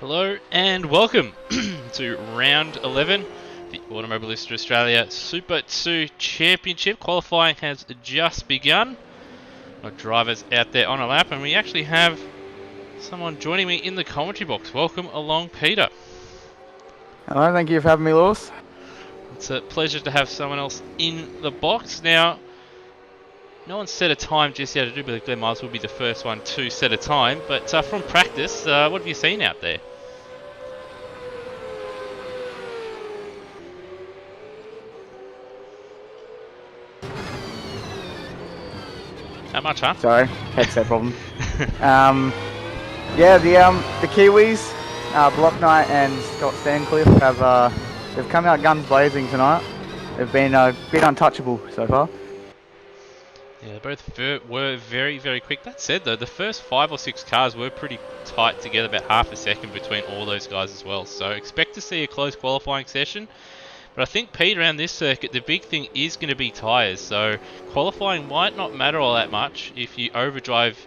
Hello and welcome to round 11, the Automobilista Australia Super 2 Championship. Qualifying has just begun. Got drivers out there on a lap, and we actually have someone joining me in the commentary box. Welcome along, Peter. Hello, thank you for having me, Lewis. It's a pleasure to have someone else in the box. Now, no one's set a time just yet. I do believe Glenn Miles will be the first one to set a time, but from practice, what have you seen out there? Not much, huh? Sorry, headset problem. Yeah, the Kiwis, Block Knight and Scott Stancliffe they've come out guns blazing tonight. They've been a bit untouchable so far. Yeah, both were very, very quick. That said, though, the first 5 or 6 cars were pretty tight together, about half a second between all those guys as well. So expect to see a close qualifying session. But I think, Pete, around this circuit, the big thing is going to be tyres. So qualifying might not matter all that much if you overdrive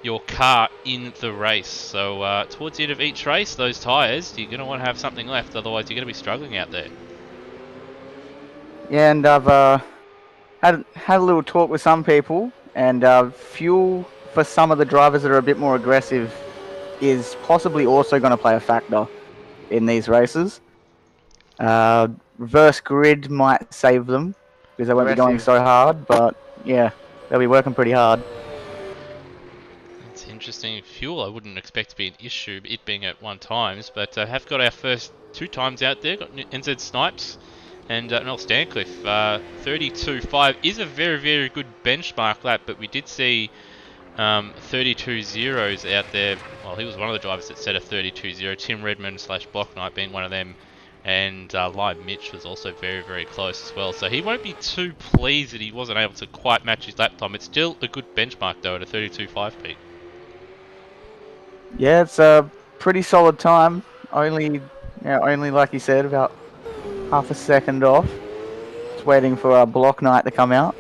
your car in the race. So towards the end of each race, those tyres, you're going to want to have something left. Otherwise, you're going to be struggling out there. Yeah, and I've had a little talk with some people, and fuel for some of the drivers that are a bit more aggressive is possibly also going to play a factor in these races. Reverse grid might save them because they won't be going so hard, but yeah, they'll be working pretty hard. It's interesting. Fuel, I wouldn't expect to be an issue, it being at 1 times, but have got our first 2 times out there. Got NZ Snipes and Noel Stancliffe. 32.5 is a very, very good benchmark lap, but we did see 32.0s out there. Well, he was one of the drivers that set a 32.0. Tim Redmond / Block Knight being one of them. And Lime Mitch was also very, very close as well. So he won't be too pleased that he wasn't able to quite match his lap time. It's still a good benchmark, though, at a 32.5, Pete. Yeah, it's a pretty solid time. Only like you said, about half a second off. Just waiting for our Block Knight to come out.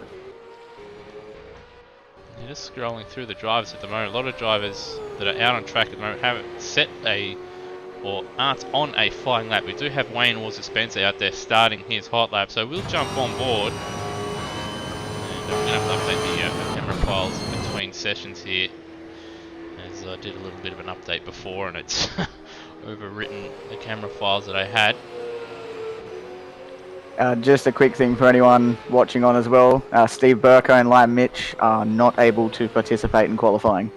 You're just scrolling through the drivers at the moment. A lot of drivers that are out on track at the moment haven't set or aren't on a flying lap. We do have Wayne Spencer out there starting his hot lap, so we'll jump on board. And I'm going to have to update the camera files between sessions here, as I did a little bit of an update before and it's overwritten the camera files that I had. Just a quick thing for anyone watching on as well. Steve Burko and Liam Mitch are not able to participate in qualifying.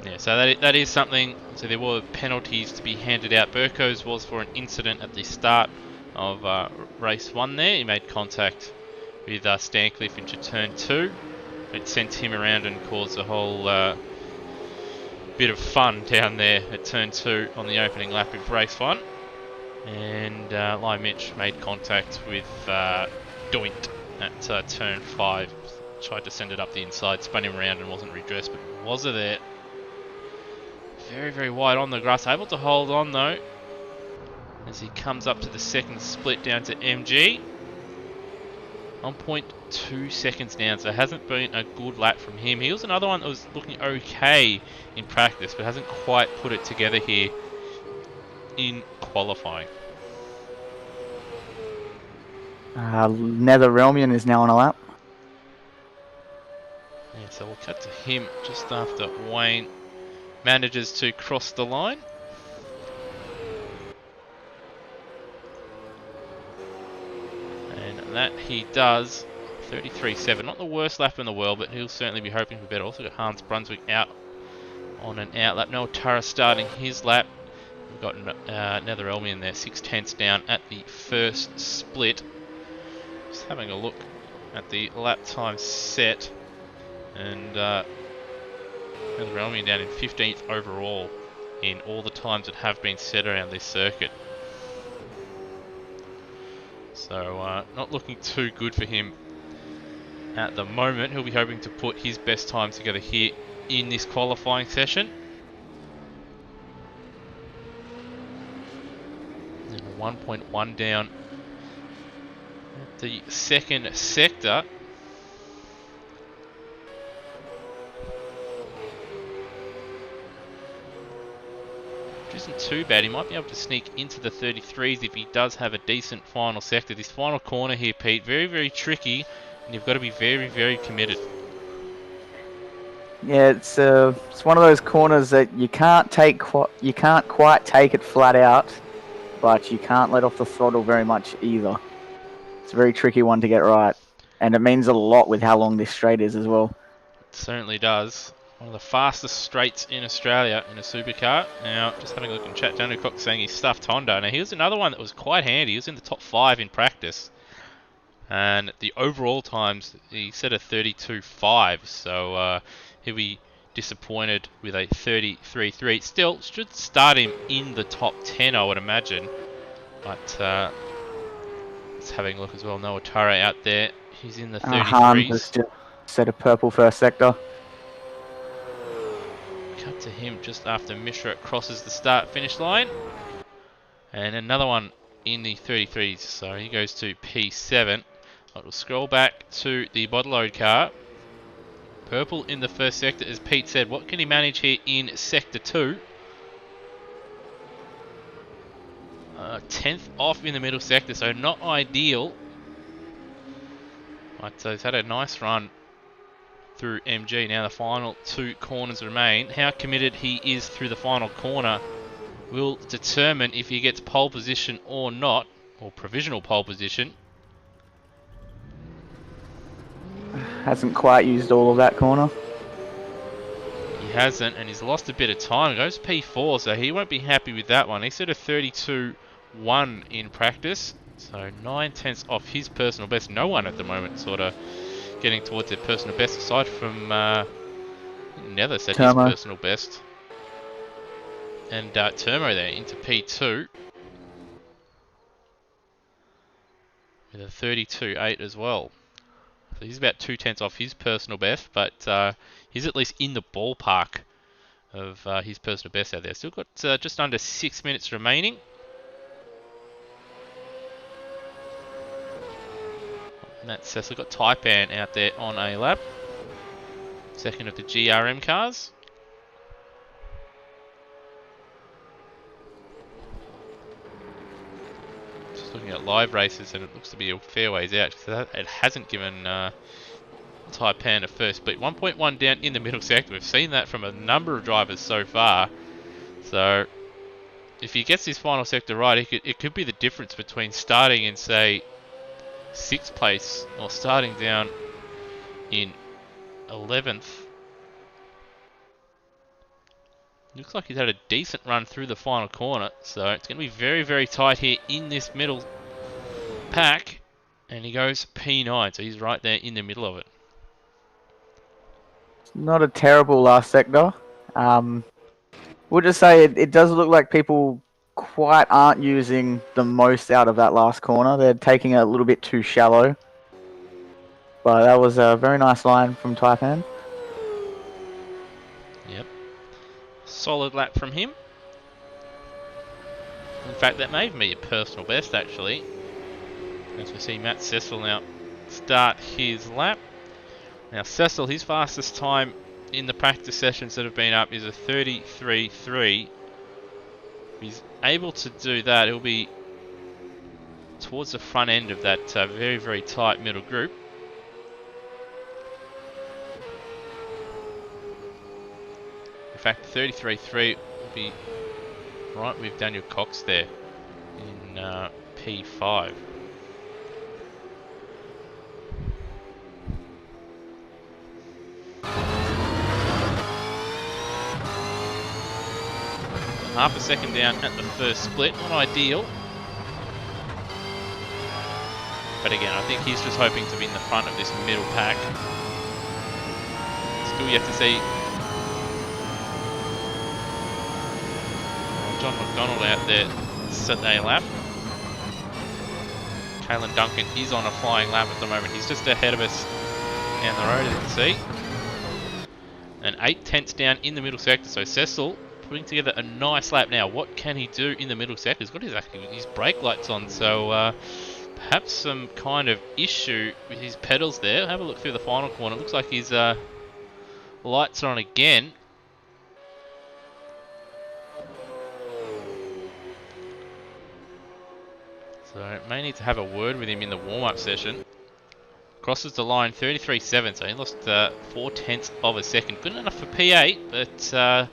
Yeah, so that is something. So there were penalties to be handed out. Burko's was for an incident at the start of race 1 there. He made contact with Stancliffe into turn 2. It sent him around and caused a whole bit of fun down there at turn 2 on the opening lap of race 1. And Lai Mitch made contact with Doint at turn 5. Tried to send it up the inside, spun him around and wasn't redressed, but was there. Very, very wide on the grass. Able to hold on though, as he comes up to the second split down to MG. 1.2 seconds down, so it hasn't been a good lap from him. He was another one that was looking okay in practice, but hasn't quite put it together here in qualifying. Nether Realmian is now on a lap. Yeah, so we'll cut to him just after Wayne manages to cross the line. And that he does. 33.7, not the worst lap in the world, but he'll certainly be hoping for better. Also got Hans Brunswick out on an out lap. Noel Turra starting his lap. We've got Nether Elmian there, 6/10 down at the first split. Just having a look at the lap time set, and Nether Elmian down in 15th overall in all the times that have been set around this circuit. So not looking too good for him at the moment. He'll be hoping to put his best time together here in this qualifying session. And 1.1 down at the second sector. Which is isn't too bad. He might be able to sneak into the 33s if he does have a decent final sector. This final corner here, Pete, very, very tricky, and you've got to be very, very committed. Yeah, it's one of those corners that you can't quite take it flat out, but you can't let off the throttle very much either. It's a very tricky one to get right, and it means a lot with how long this straight is as well. It certainly does. One of the fastest straights in Australia in a supercar. Now, just having a look in chat, Daniel Cox saying he stuffed Honda. Now, here's another one that was quite handy. He was in the top 5 in practice. And the overall times, he set a 32.5. So, he'll be disappointed with a 33.3. Still, should start him in the top 10, I would imagine. But, let's having a look as well. Noah Tare out there. He's in the 33s. Has just set a purple first sector. Cut to him just after Mishra crosses the start-finish line. And another one in the 33s. So he goes to P7. We'll scroll back to the bottle load car. Purple in the first sector, as Pete said. What can he manage here in sector 2? 10th off in the middle sector, so not ideal. But he's had a nice run through MG. Now the final 2 corners remain. How committed he is through the final corner will determine if he gets pole position or not, or provisional pole position. Hasn't quite used all of that corner. He hasn't, and he's lost a bit of time. He goes P4, so he won't be happy with that one. He set a 32.1 in practice, so 9/10 off his personal best. No one at the moment sort of getting towards their personal best, aside from Nether set his personal best. And Termo there into P2 with a 32.8 as well. So he's about 2/10 off his personal best, but he's at least in the ballpark of his personal best out there. Still got just under 6 minutes remaining. And that's Cecil. Got Taipan out there on a lap. Second of the GRM cars. Just looking at live races, and it looks to be a fair ways out. So it hasn't given Taipan a first, but 1.1 down in the middle sector. We've seen that from a number of drivers so far. So if he gets his final sector right, it could be the difference between starting in, say, 6th place or starting down in 11th. Looks like he's had a decent run through the final corner, so it's going to be very, very tight here in this middle pack. And he goes P9, so he's right there in the middle of it. Not a terrible last sector. We'll just say it does look like people quite aren't using the most out of that last corner. They're taking it a little bit too shallow. But that was a very nice line from Taipan. Yep. Solid lap from him. In fact, that may be a personal best, actually. As we see Matt Cecil now start his lap. Now Cecil, his fastest time in the practice sessions that have been up is a 33.3. If he's able to do that, he'll be towards the front end of that very, very tight middle group. In fact, 33.3 will be right with Daniel Cox there in P5. Half a second down at the first split, not ideal. But again, I think he's just hoping to be in the front of this middle pack. Still yet to see John McDonald out there set a lap. Kalen Duncan is on a flying lap at the moment. He's just ahead of us down the road, as you can see. And 8/10 down in the middle sector, so Cecil putting together a nice lap now. What can he do in the middle sector? He's got his brake lights on, so perhaps some kind of issue with his pedals there. Have a look through the final corner. Looks like his lights are on again. So may need to have a word with him in the warm-up session. Crosses the line 33.7, so he lost 4/10 of a second. Good enough for P8, but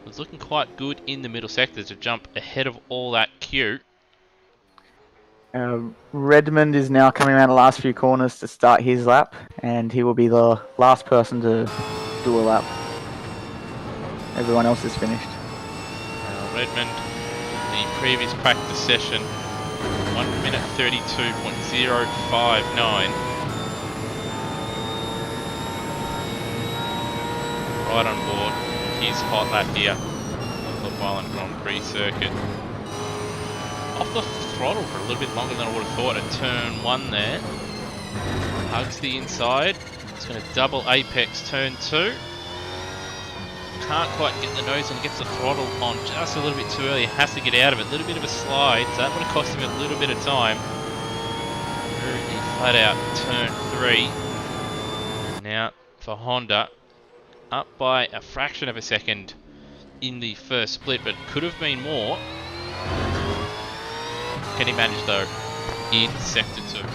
was looking quite good in the middle sector to jump ahead of all that queue. Redmond is now coming around the last few corners to start his lap, and he will be the last person to do a lap. Everyone else is finished. Redmond, in the previous practice session, 1 minute 32.059. Right on board his hot lap here on the Violent Grand Prix circuit. Off the throttle for a little bit longer than I would have thought at turn 1 there. Hugs the inside. It's going to double apex turn 2. Can't quite get the nose and gets the throttle on just a little bit too early. Has to get out of it. A little bit of a slide, so that would have cost him a little bit of time. Through the flat out turn 3. Now for Honda, up by a fraction of a second in the first split, but could have been more. Can he manage though in sector 2?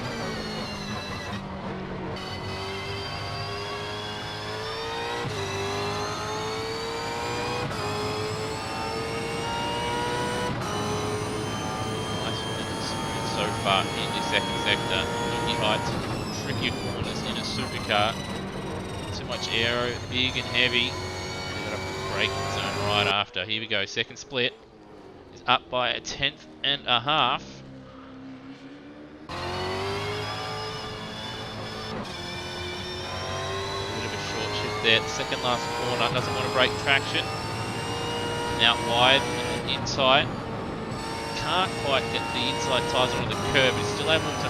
So far in the second sector, Nookie Heights, trickier corners in a supercar. Too much aero, big and heavy. They've got a braking zone right after. Here we go, second split is up by a 1/10 and a half. Bit of a short shift there. The second last corner doesn't want to break traction. Out wide and then inside. Can't quite get the inside tyres onto the curb. He's still able to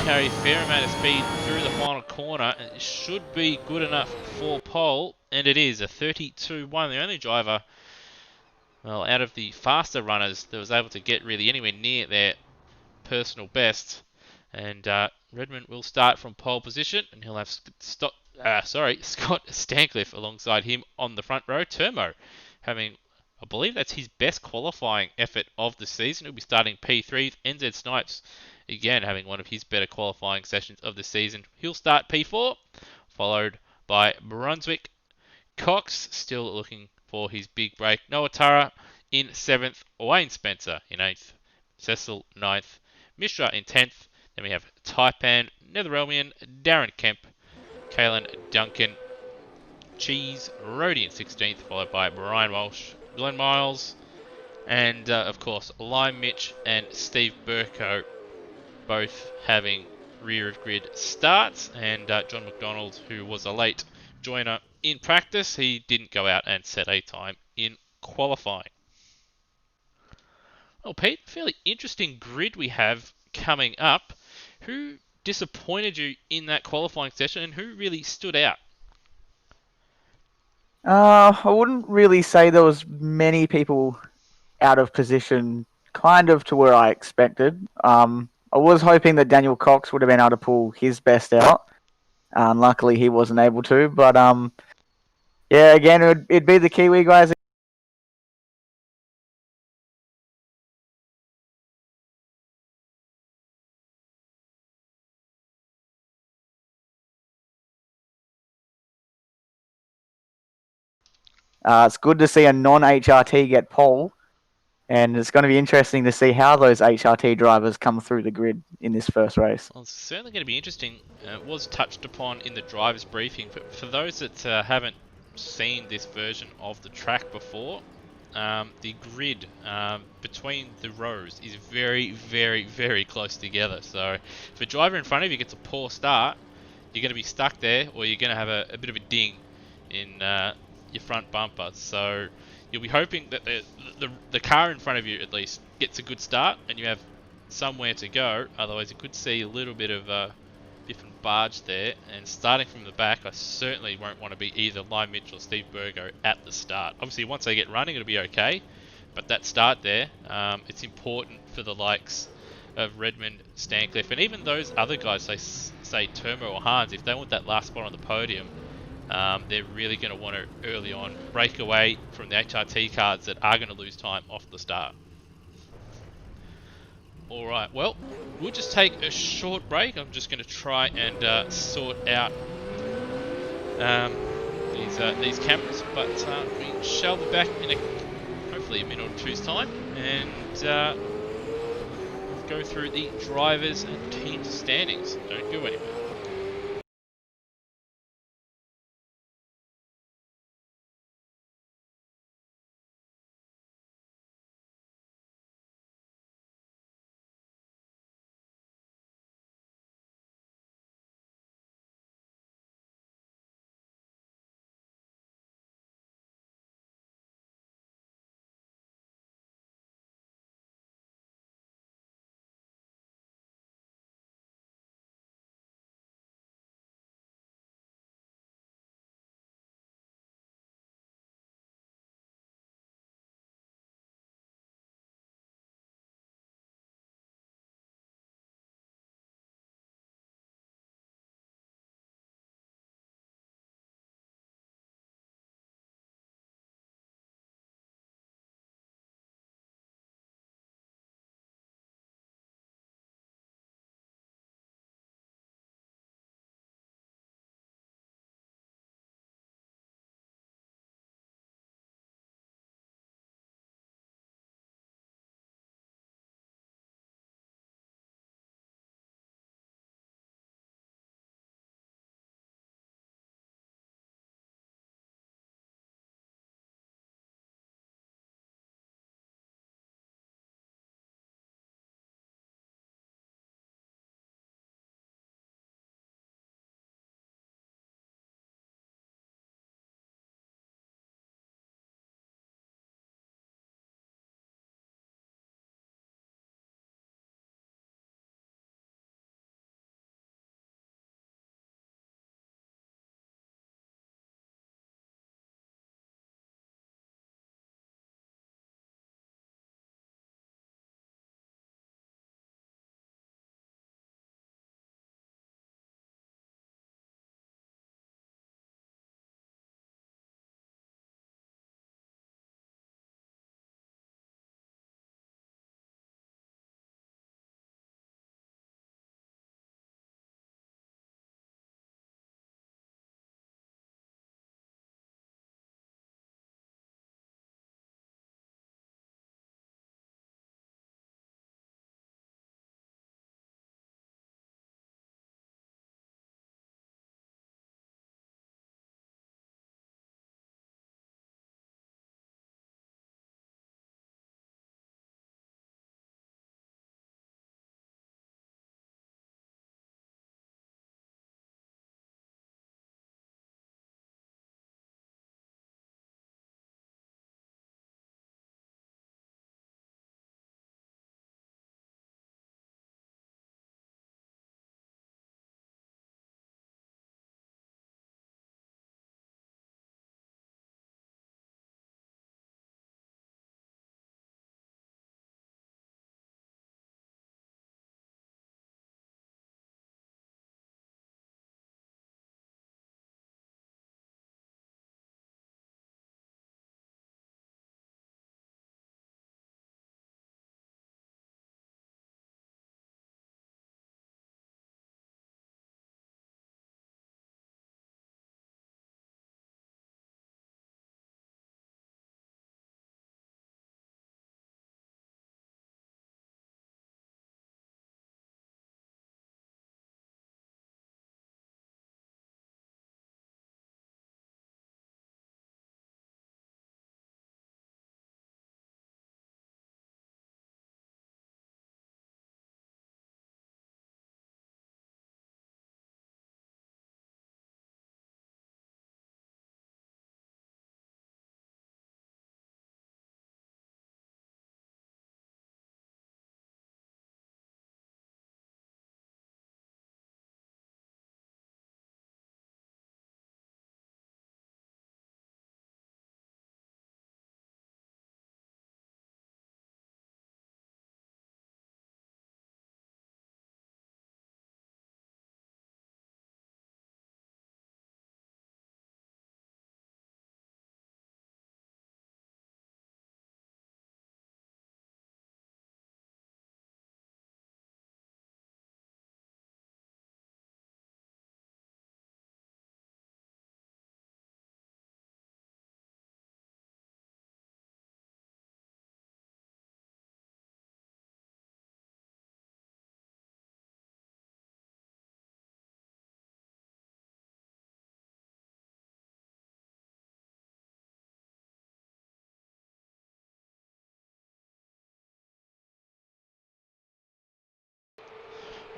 carry a fair amount of speed through the final corner, and it should be good enough for pole, and it is a 32.1. The only driver, well, out of the faster runners that was able to get really anywhere near their personal best. And Redmond will start from pole position, and he'll have Scott Stancliffe alongside him on the front row. Turmo having, I believe that's his best qualifying effort of the season. He'll be starting P3. NZ Snipes, again, having one of his better qualifying sessions of the season. He'll start P4, followed by Brunswick. Cox still looking for his big break. Noah Tara in 7th. Wayne Spencer in 8th. Cecil 9th. Mishra in 10th. Then we have Taipan, Netherelmian, Darren Kemp, Kalen Duncan, Cheese, Rhodey in 16th, followed by Brian Walsh, Glenn Miles, and of course Lime Mitch and Steve Burko, both having rear of grid starts. And John McDonald, who was a late joiner in practice, he didn't go out and set a time in qualifying. Well, Pete, fairly interesting grid we have coming up. Who disappointed you in that qualifying session, and who really stood out? I wouldn't really say there was many people out of position, kind of to where I expected. I was hoping that Daniel Cox would have been able to pull his best out. Luckily, he wasn't able to. But yeah, again, it'd be the Kiwi guys. It's good to see a non-HRT get pole, and it's going to be interesting to see how those HRT drivers come through the grid in this first race. Well, it's certainly going to be interesting. It was touched upon in the driver's briefing, but for those that haven't seen this version of the track before, the grid between the rows is very, very, very close together. So if a driver in front of you gets a poor start, you're going to be stuck there, or you're going to have a bit of a ding in your front bumper. So you'll be hoping that the car in front of you at least gets a good start and you have somewhere to go. Otherwise, you could see a little bit of a different barge there. And starting from the back, I certainly won't want to be either Lime Mitchell or Steve Burgo at the start. Obviously, once they get running, it'll be okay. But that start there, it's important for the likes of Redmond, Stancliffe, and even those other guys, say Turmo or Hans, if they want that last spot on the podium, they're really going to want to early on break away from the HRT cars that are going to lose time off the start. Alright, well, we'll just take a short break. I'm just going to try and sort out these cameras, but we shall be back in hopefully a minute or two's time, and go through the drivers and team standings. Don't go anywhere.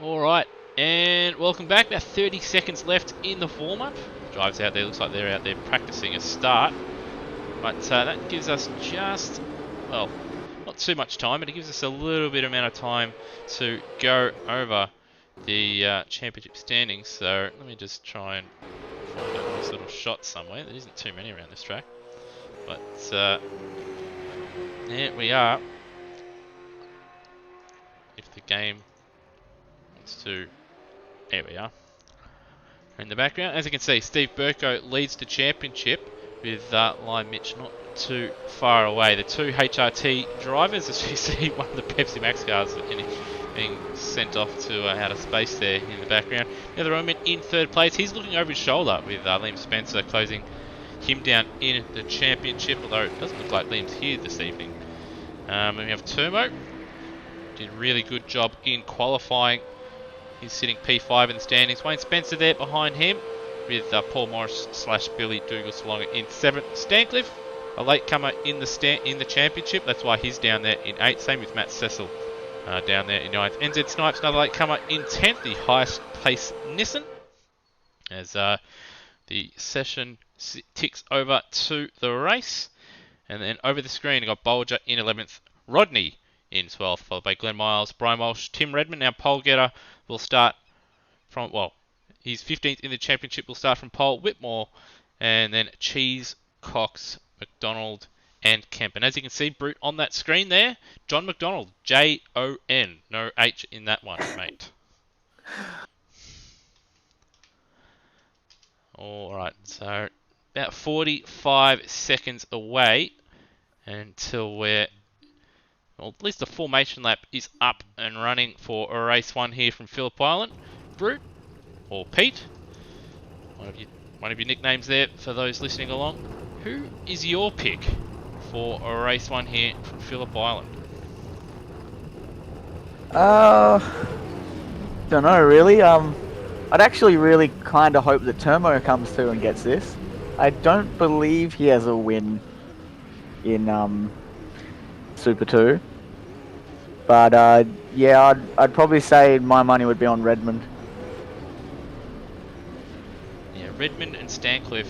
Alright, and welcome back. About 30 seconds left in the warm-up. Drives out there, looks like they're out there practicing a start. But that gives us just, well, not too much time, but it gives us a little bit amount of time to go over the championship standings. So let me just try and find a nice little shot somewhere. There isn't too many around this track. But there we are. If the game wants to, there we are. In the background, as you can see, Steve Burko leads the championship with Lime Mitch not too far away. The two HRT drivers, as you see, one of the Pepsi Max cars being sent off to outer space there in the background. The other woman in third place, he's looking over his shoulder with Liam Spencer closing him down in the championship, although it doesn't look like Liam's here this evening. And we have Turmo, did a really good job in qualifying. He's sitting P5 in the standings. Wayne Spencer there behind him with Paul Morris / Billy Douglas-Longer in 7th. Stancliffe, a latecomer in the championship. That's why he's down there in 8th. Same with Matt Cecil down there in 9th. NZ Snipes, another latecomer in 10th. The highest pace Nissan. As the session ticks over to the race. And then over the screen, I've got Bolger in 11th. Rodney in 12th, followed by Glenn Miles, Brian Walsh, Tim Redmond. Our pole getter will start from, well, he's 15th in the championship. Will start from pole, Whitmore, and then Cheese, Cox, McDonald, and Kemp. And as you can see, Brute on that screen there, John McDonald, Jon, no H in that one, mate. Alright, so about 45 seconds away until we're, well, at least the formation lap is up and running for a race 1 here from Phillip Island. Brute, or Pete, one of your nicknames there for those listening along. Who is your pick for a race 1 here from Phillip Island? Don't know really. I'd actually really kind of hope that Turmo comes through and gets this. I don't believe he has a win in Super 2. But yeah, I'd probably say my money would be on Redmond. Yeah, Redmond and Stancliffe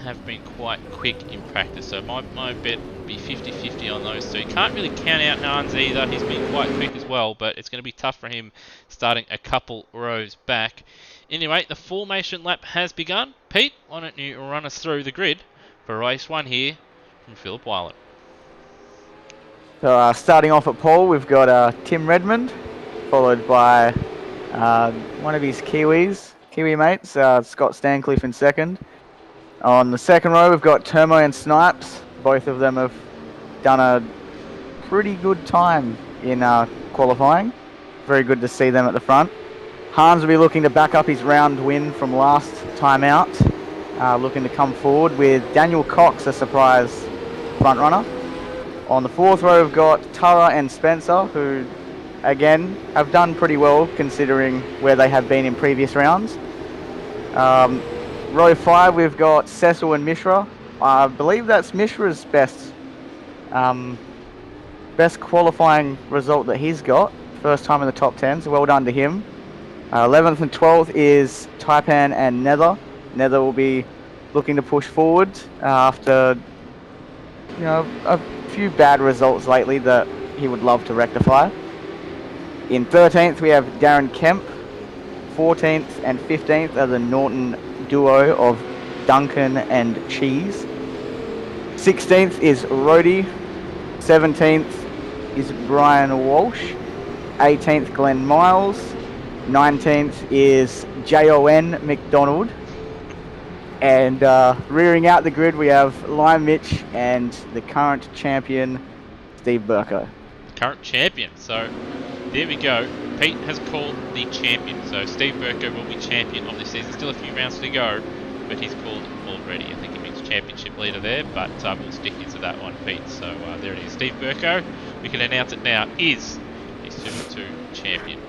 have been quite quick in practice, so my bet would be 50-50 on those two. You can't really count out Hans either. He's been quite quick as well, but it's going to be tough for him starting a couple rows back. Anyway, the formation lap has begun. Pete, why don't you run us through the grid for race 1 here from Phillip Island. So starting off at pole, we've got Tim Redmond, followed by one of his Kiwi mates, Scott Stancliffe in 2nd. On the 2nd row, we've got Turmo and Snipes. Both of them have done a pretty good time in qualifying. Very good to see them at the front. Hans will be looking to back up his round win from last time out, looking to come forward with Daniel Cox, a surprise front runner. On the 4th row, we've got Tara and Spencer, who, again, have done pretty well considering where they have been in previous rounds. Row 5, we've got Cecil and Mishra. I believe that's Mishra's best qualifying result that he's got. First time in the top 10, so well done to him. 11th and 12th is Taipan and Nether. Nether will be looking to push forward after, you know, a few bad results lately that he would love to rectify. In 13th, we have Darren Kemp. 14th and 15th are the Norton duo of Duncan and Cheese. 16th is Rhodey. 17th is Brian Walsh. 18th, Glenn Miles. 19th is Jon McDonald. And rearing out the grid, we have Lime Mitch and the current champion, Steve Burko. Current champion. So there we go. Pete has called the champion. So Steve Burko will be champion of this season. Still a few rounds to go, but he's called it already. I think he means championship leader there, but we'll stick into that one, Pete. So there it is. Steve Burko, we can announce it now, is the Super 2 champion.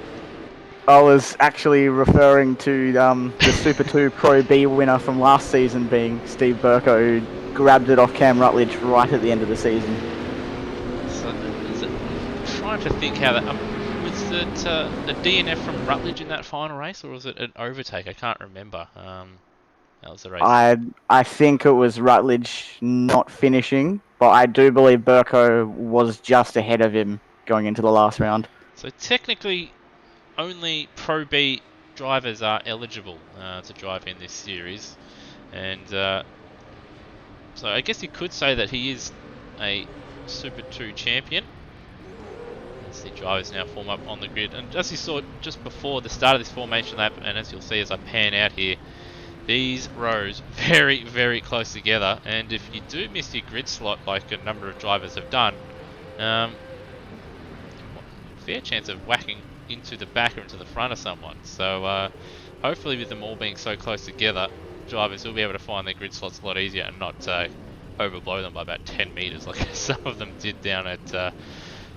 I was actually referring to the Super 2 Pro B winner from last season being Steve Burko, who grabbed it off Cam Rutledge right at the end of the season. So, I'm trying to think how that... was it a DNF from Rutledge in that final race, or was it an overtake? I can't remember. That was the race. I think it was Rutledge not finishing, but I do believe Burko was just ahead of him going into the last round. So technically, only Pro B drivers are eligible to drive in this series, and so I guess you could say that he is a Super 2 champion. As the drivers now form up on the grid, and as you saw just before the start of this formation lap, and as you'll see as I pan out here, these rows very, very close together, and if you do miss your grid slot like a number of drivers have done, fair chance of whacking into the back or into the front of someone. So hopefully with them all being so close together, drivers will be able to find their grid slots a lot easier and not overblow them by about 10 meters like some of them did down at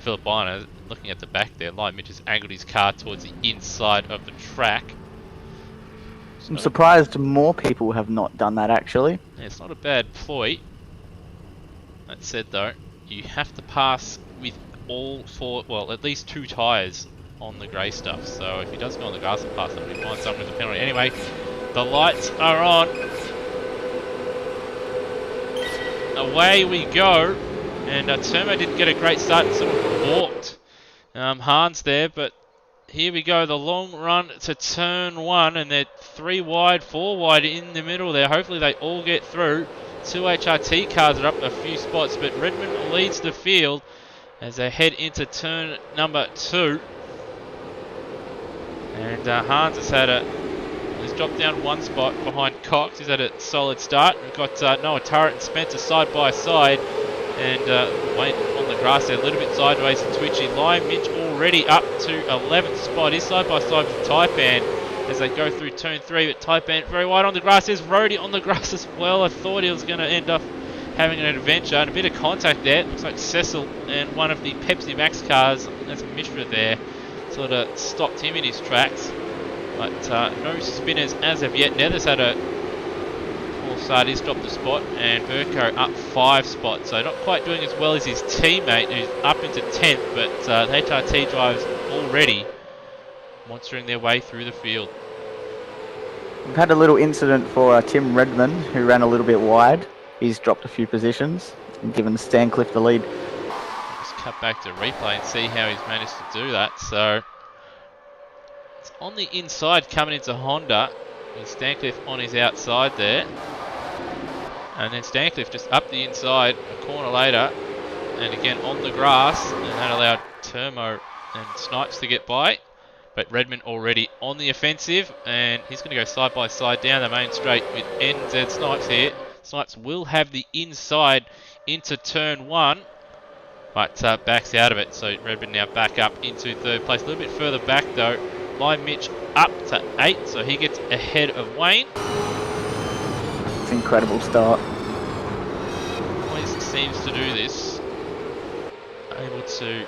Phillip Island. Looking at the back there, Light Mitch has angled his car towards the inside of the track. I'm surprised more people have not done that, actually. Yeah, it's not a bad ploy. That said though, you have to pass with all four, well, at least 2 tyres on the grey stuff. So if he does go on the grass and pass them, we find someone with a penalty. Anyway, the lights are on. Away we go. And Termo didn't get a great start and sort of walked Hans there, but here we go, the long run to turn 1, and they're 3 wide, 4 wide in the middle there. Hopefully they all get through. 2 HRT cars are up a few spots, but Redmond leads the field as they head into turn number 2. And Hans has dropped down 1 spot behind Cox. He's had a solid start. We've got Noah Turret and Spencer side by side. And Wayne on the grass there, a little bit sideways and twitchy. Lion Mitch already up to 11th spot. He's side by side with Taipan as they go through turn 3. But Taipan very wide on the grass. There's Rhodey on the grass as well. I thought he was going to end up having an adventure. And a bit of contact there. Looks like Cecil and one of the Pepsi Max cars, that's Mishra there, sort of stopped him in his tracks. But no spinners as of yet. Nether's had a start. He's dropped a spot, and Burko up 5 spots, so not quite doing as well as his teammate who's up into 10th, but the HRT drivers already monstering their way through the field. We've had a little incident for Tim Redmond, who ran a little bit wide. He's dropped a few positions and given Stancliffe the lead. Just cut back to replay and see how he's managed to do that. So it's on the inside coming into Honda, and Stancliffe on his outside there. And then Stancliffe just up the inside, a corner later, and again on the grass, and that allowed Termo and Snipes to get by. But Redmond already on the offensive, and he's going to go side by side down the main straight with NZ Snipes here. Snipes will have the inside into turn 1, but backs out of it. So Redmond now back up into 3rd place. A little bit further back though, Lion Mitch up to 8, so he gets ahead of Wayne. It's an incredible start. Always seems to do this. Able to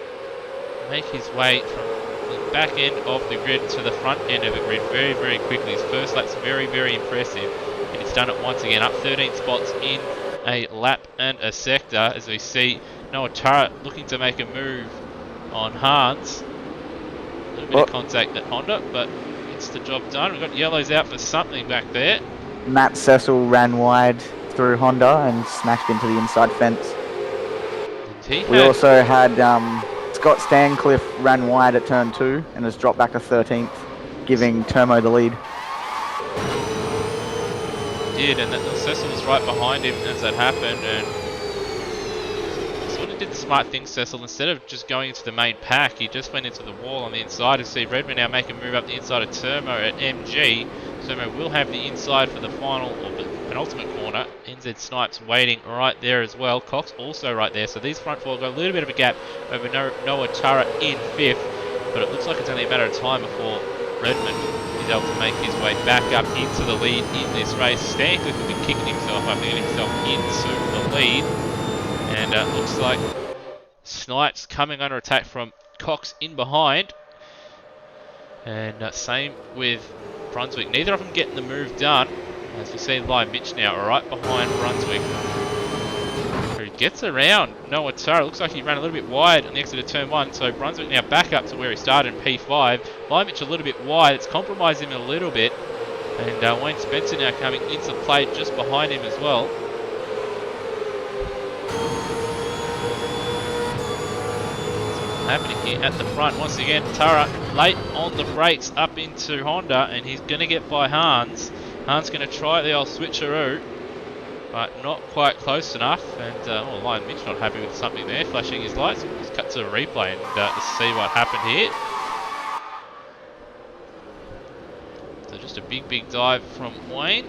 make his way from the back end of the grid to the front end of the grid very, very quickly. His first lap's very, very impressive. And he's done it once again, up 13 spots in a lap and a sector, as we see Noah Turret looking to make a move on Hans. A little bit of contact at Honda, but gets the job done. We've got yellows out for something back there. Matt Cecil ran wide through Honda and smashed into the inside fence. We also had Scott Stancliffe ran wide at turn 2 and has dropped back to 13th, giving Termo the lead. Did, and Cecil was right behind him as that happened, and sort of did the smart thing, Cecil. Instead of just going into the main pack, he just went into the wall on the inside. And see Redmond now make a move up the inside of Termo at MG. Termo will have the inside for the final, or the penultimate corner. NZ Snipes waiting right there as well. Cox also right there. So these front four got a little bit of a gap over Noah Turret in 5th, but it looks like it's only a matter of time before Redmond is able to make his way back up into the lead in this race. Stancliffe will be kicking himself up, getting himself into the lead. And looks like Snipes coming under attack from Cox in behind. And same with Brunswick. Neither of them getting the move done. As we see Lion Mitch now right behind Brunswick, who gets around Noah Turra. Looks like he ran a little bit wide on the exit of turn 1, so Brunswick now back up to where he started in P5. Leimich a little bit wide. It's compromised him a little bit. And Wayne Spencer now coming into play just behind him as well. Happening here at the front. Once again, Turra late on the brakes up into Honda, and he's going to get by Hans. Hans going to try the old switcheroo, but not quite close enough. And Lion Mitch not happy with something there, flashing his lights. Let's cut to a replay and to see what happened here. So just a big dive from Wayne.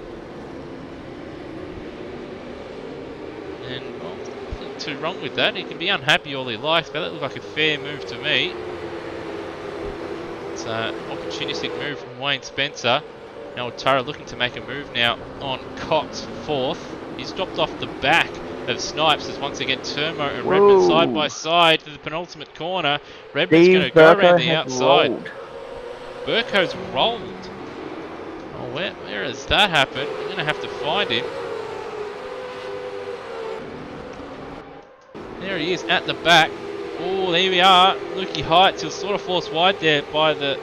And nothing too wrong with that. He can be unhappy all he likes, but that looked like a fair move to me. It's an opportunistic move from Wayne Spencer. Now Turra looking to make a move now on Cox 4th. He's dropped off the back of Snipes as once again Turmo and Redmond side by side to the penultimate corner. Redmond's going to go around the outside. Burko's rolled. Oh, where has that happened? We're going to have to find him. There he is at the back. Oh, there we are. Lukey Heights. He was sort of forced wide there by the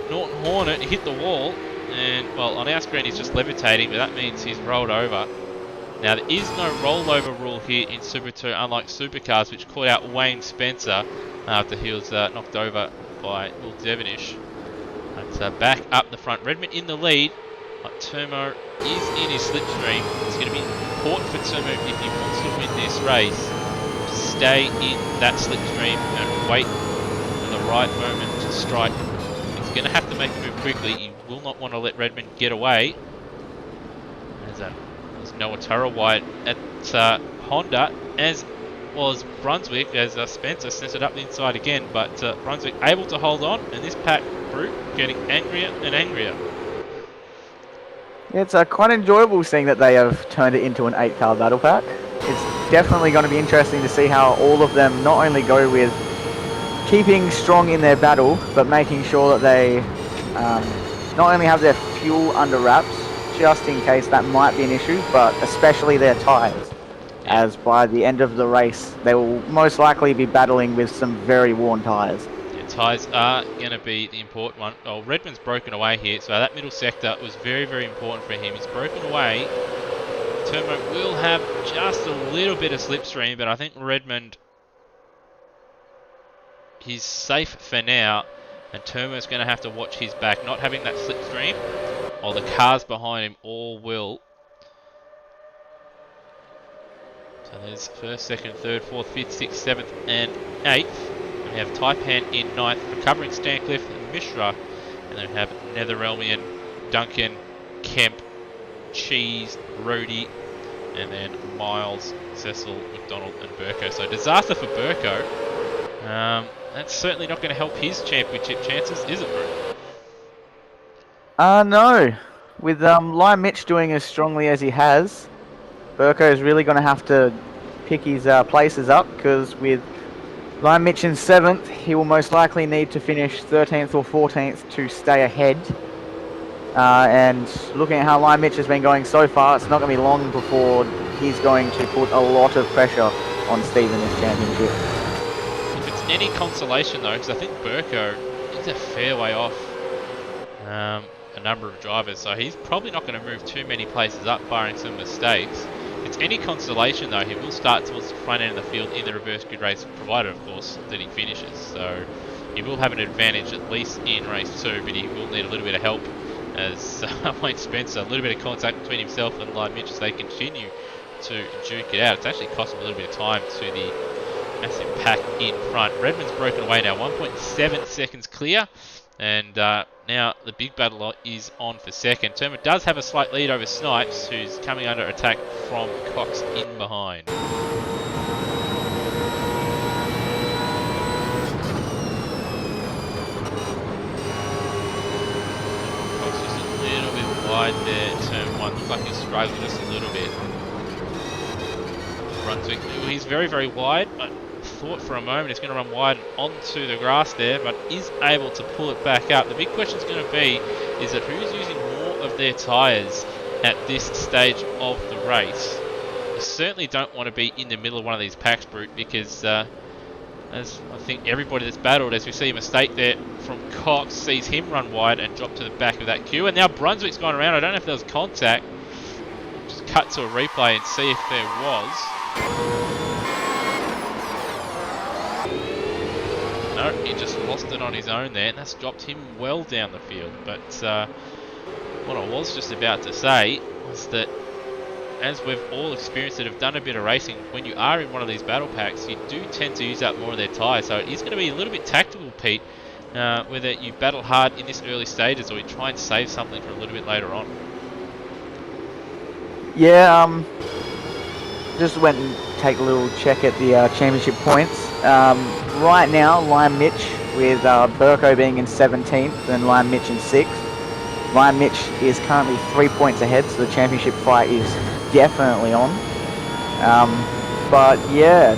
Norton Hornet. He hit the wall. And, well, on our screen he's just levitating, but that means he's rolled over. Now, there is no rollover rule here in Super 2, unlike Supercars, which caught out Wayne Spencer after he was knocked over by Will Devonish. But back up the front. Redmond in the lead. But Turmo is in his slipstream. It's going to be important for Turmo if he wants to win this race to stay in that slipstream and wait for the right moment to strike. He's going to have to make a move quickly. He will not want to let Redmond get away. There's Noah Turra wide at Honda, as was Brunswick, as Spencer sent it up the inside again, but Brunswick able to hold on, and this pack brute getting angrier and angrier. Yeah, it's quite enjoyable seeing that they have turned it into an 8-car battle pack. It's definitely going to be interesting to see how all of them not only go with keeping strong in their battle, but making sure that they not only have their fuel under wraps, just in case that might be an issue, but especially their tyres. As by the end of the race, they will most likely be battling with some very worn tyres. Yeah, tyres are going to be the important one. Oh, Redmond's broken away here, so that middle sector was very important for him. He's broken away. Turbo will have just a little bit of slipstream, but I think Redmond, he's safe for now, and Turbo's going to have to watch his back, not having that slipstream, while the cars behind him all will. So there's first, second, third, fourth, fifth, sixth, seventh, and eighth. And we have Taipan in ninth, recovering Stancliffe and Mishra. And then we have Netherelmian, Duncan, Kemp, Cheese, Rhodey, and then Miles, Cecil, McDonald, and Burko. So disaster for Burko. That's certainly not going to help his championship chances, is it, bro? No. With Lime Mitch doing as strongly as he has, Burko is really going to have to pick his places up, because with Lime Mitch in 7th, he will most likely need to finish 13th or 14th to stay ahead. And looking at how Lime Mitch has been going so far, it's not going to be long before he's going to put a lot of pressure on Steve in this championship. If it's any consolation though, because I think Burko is a fair way off a number of drivers, so he's probably not going to move too many places up, barring some mistakes. If it's any consolation though, he will start towards the front end of the field in the reverse grid race, provided of course that he finishes. So he will have an advantage at least in race 2, but he will need a little bit of help as Wayne Spencer, a little bit of contact between himself and Lime Mitch as they continue to duke it out. It's actually cost him a little bit of time to the massive pack in front. Redmond's broken away now, 1.7 seconds clear. And now the big battle is on for second. Turma does have a slight lead over Snipes, who's coming under attack from Cox in behind. Cox just a little bit wide there, turn 1. Looks like he's struggling just a little bit. Brunswick, he's very wide. I thought for a moment he's going to run wide onto the grass there, but is able to pull it back up. The big question is going to be is that who's using more of their tyres at this stage of the race. you certainly don't want to be in the middle of one of these packs, Brute, because as I think everybody that's battled, as we see a mistake there from Cox, sees him run wide and drop to the back of that queue. And now Brunswick's gone around. I don't know if there was contact. We'll just cut to a replay and see if there was. No, he just lost it on his own there, and that's dropped him well down the field. But what I was just about to say was that, as we've all experienced that have done a bit of racing, when you are in one of these battle packs, you do tend to use up more of their tyres. So it is going to be a little bit tactical, Pete, whether you battle hard in this early stages or you try and save something for a little bit later on. Yeah, just went and take a little check at the championship points. Right now, Lion Mitch with Burko being in 17th and Lion Mitch in 6th. Lion Mitch is currently 3 points ahead, so the championship fight is definitely on. But yeah,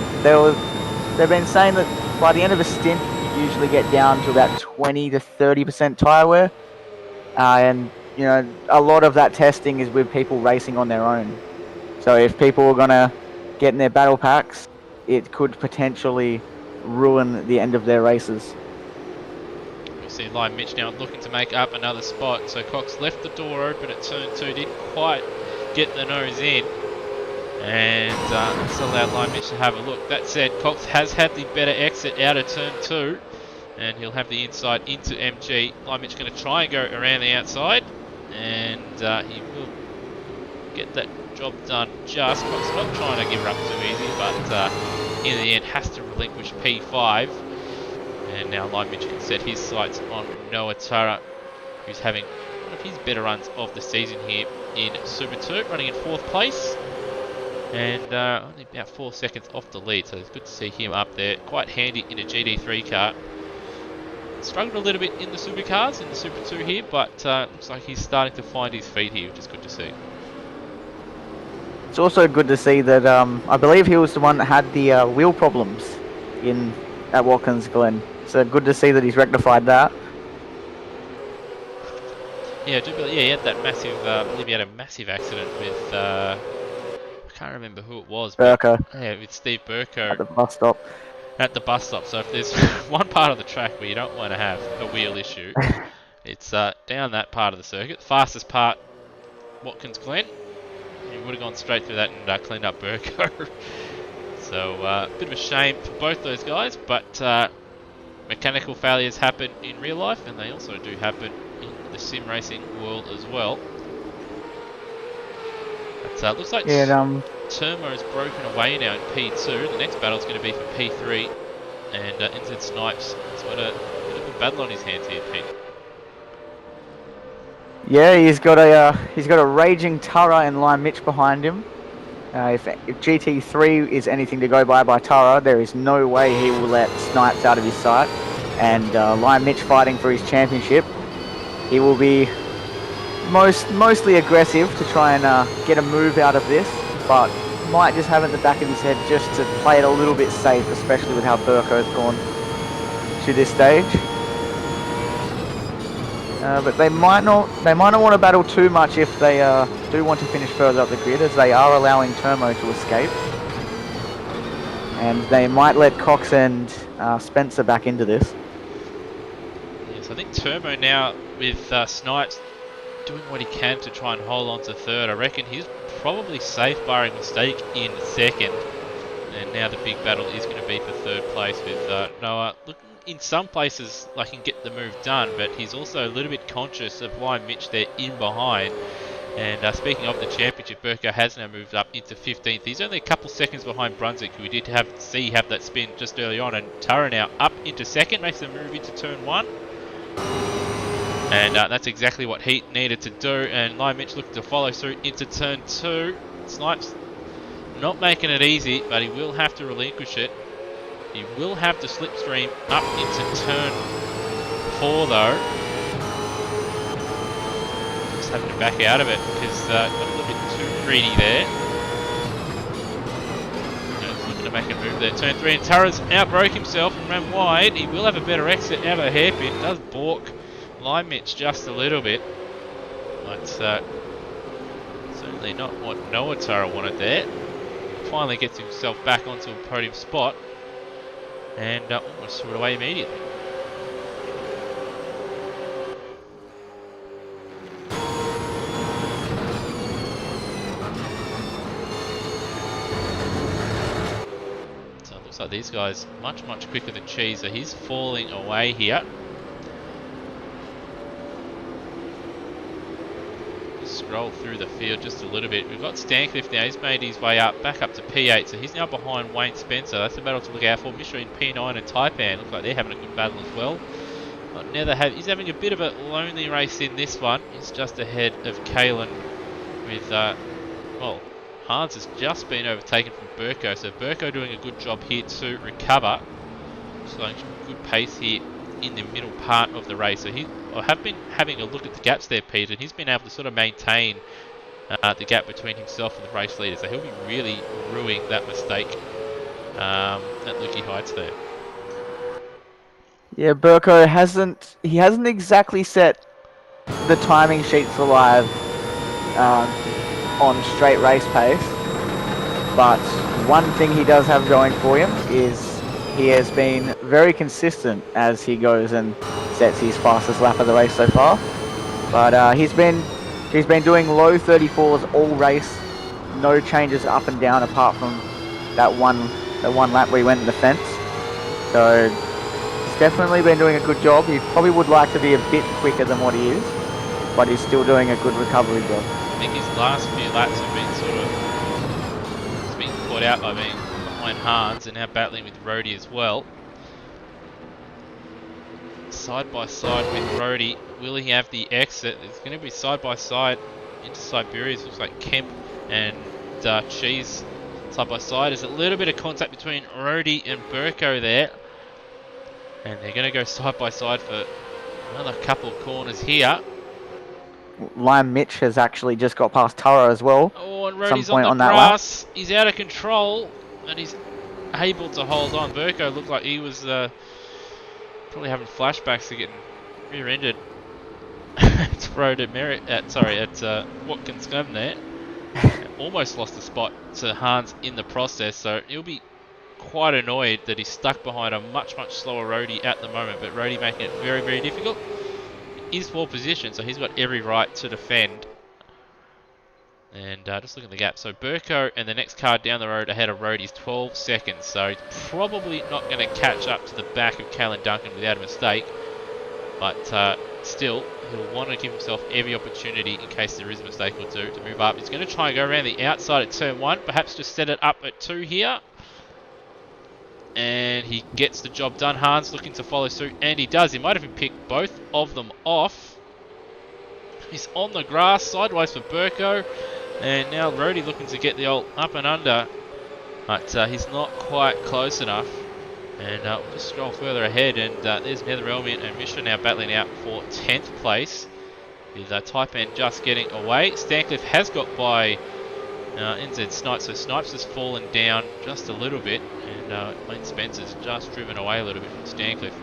they've been saying that by the end of a stint, you usually get down to about 20 to 30% tyre wear. And, you know, a lot of that testing is with people racing on their own. So if people are going to get in their battle packs, it could potentially ruin the end of their races. We see Lion Mitch now looking to make up another spot. So Cox left the door open at turn 2, didn't quite get the nose in, and that's allowed Lion Mitch to have a look. That said, Cox has had the better exit out of turn 2, and he'll have the inside into MG. Lion Mitch going to try and go around the outside, and he will get that job done just. Cox not trying to give her up too easy, but in the end has to relinquish P5. And now Lion Mitch can set his sights on Noah Tara, who's having one of his better runs of the season here in Super 2, running in 4th place. And only about 4 seconds off the lead, so it's good to see him up there. Quite handy in a GD3 car. Struggled a little bit in the supercars, in the Super 2 here, but looks like he's starting to find his feet here, which is good to see. It's also good to see that I believe he was the one that had the wheel problems at Watkins Glen. So good to see that he's rectified that. Yeah, he had that massive. I believe he had a massive accident with. I can't remember who it was. Burko. Yeah, with Steve Burko At the bus stop. At the bus stop. So if there's one part of the track where you don't want to have a wheel issue, it's down that part of the circuit. Fastest part, Watkins Glen. You would have gone straight through that and cleaned up Burko. So a bit of a shame for both those guys, but mechanical failures happen in real life, and they also do happen in the sim racing world as well. But looks like Termo's broken away now in P2. The next battle is going to be for P3, and NZ Snipes has got a bit of a battle on his hands here, Pete. Yeah, he's got a raging Tara and Lion Mitch behind him. If GT3 is anything to go by Tara, there is no way he will let Snipes out of his sight. And Lion Mitch fighting for his championship, he will be mostly aggressive to try and get a move out of this, but might just have it in the back of his head just to play it a little bit safe, especially with how Burko's gone to this stage. But they might not want to battle too much if they do want to finish further up the grid, as they are allowing Termo to escape. And they might let Cox and Spencer back into this. Yes, I think Termo now with Snipes doing what he can to try and hold on to third. I reckon he's probably safe barring mistake in second. And now the big battle is going to be for third place with Noah. Look, in some places like he can get the move done, but he's also a little bit conscious of Lion Mitch there in behind. And speaking of the championship, Burko has now moved up into 15th. He's only a couple seconds behind Brunswick, who we did have that spin just early on. And Tara now up into second, makes a move into turn 1. And that's exactly what he needed to do. And Lion Mitch looking to follow through into turn 2. Snipes not making it easy, but he will have to relinquish it. He will have to slipstream up into turn 4 though. Just having to back out of it because got a little bit too greedy there. Just looking to make a move there. Turn 3, and Tara's outbroke himself and ran wide. He will have a better exit out of a hairpin. Does balk Lion Mitch just a little bit. But certainly not what Noah Tara wanted there. finally gets himself back onto a podium spot and almost threw it away immediately. So it looks like these guys much quicker than Cheese, so he's falling away here. Scroll through the field just a little bit. We've got Stancliffe now. He's made his way up, back up to P8, so he's now behind Wayne Spencer. That's a battle to look out for. Michelin P9 and Taipan look like they're having a good battle as well. He's having a bit of a lonely race in this one. He's just ahead of Kalen with, well, Hans has just been overtaken from Burko, so Burko doing a good job here to recover. Showing some good pace here in the middle part of the race. So I have been having a look at the gaps there, Pete, and he's been able to sort of maintain the gap between himself and the race leader. So he'll be really ruining that mistake at Lukey Heights there. Yeah, Burko hasn't exactly set the timing sheets alive on straight race pace, but one thing he does have going for him is he has been very consistent as he goes and sets his fastest lap of the race so far. But he's been doing low 34s all race, no changes up and down apart from that one lap where he went in the fence. So he's definitely been doing a good job. He probably would like to be a bit quicker than what he is, but he's still doing a good recovery job. I think his last few laps have been he's been caught out by being behind Hans and now battling with Rhodey as well. Side by side with Rhodey, will he have the exit? It's going to be side by side into Siberia. It looks like Kemp and Cheese side by side. There's a little bit of contact between Rhodey and Burko there, and they're going to go side by side for another couple of corners here. Lime Mitch has actually just got past Tara as well. Oh, and Rhodey's on the grass. He's out of control, and he's able to hold on. Burko looked like he was probably having flashbacks to getting rear-ended at Watkins Glen there. Almost lost the spot to Hans in the process, so he'll be quite annoyed that he's stuck behind a much slower Rhodey at the moment, but Rhodey making it very difficult. He's pole position, so he's got every right to defend. And just look at the gap. So Burko and the next car down the road ahead of Rhodey is 12 seconds. So he's probably not going to catch up to the back of Kalen Duncan without a mistake. But still, he'll want to give himself every opportunity in case there is a mistake or two to move up. He's going to try and go around the outside at turn 1. Perhaps just set it up at 2 here. And he gets the job done. Hans looking to follow suit, and he does. He might have picked both of them off. He's on the grass, sideways for Burko. And now Rhodey looking to get the old up and under. But he's not quite close enough. And we'll just scroll further ahead. And there's NetherRealm and Misha now battling out for 10th place. With Taipan just getting away. Stancliffe has got by NZ Snipes. So Snipes has fallen down just a little bit. And Wayne Spencer's just driven away a little bit from Stancliffe.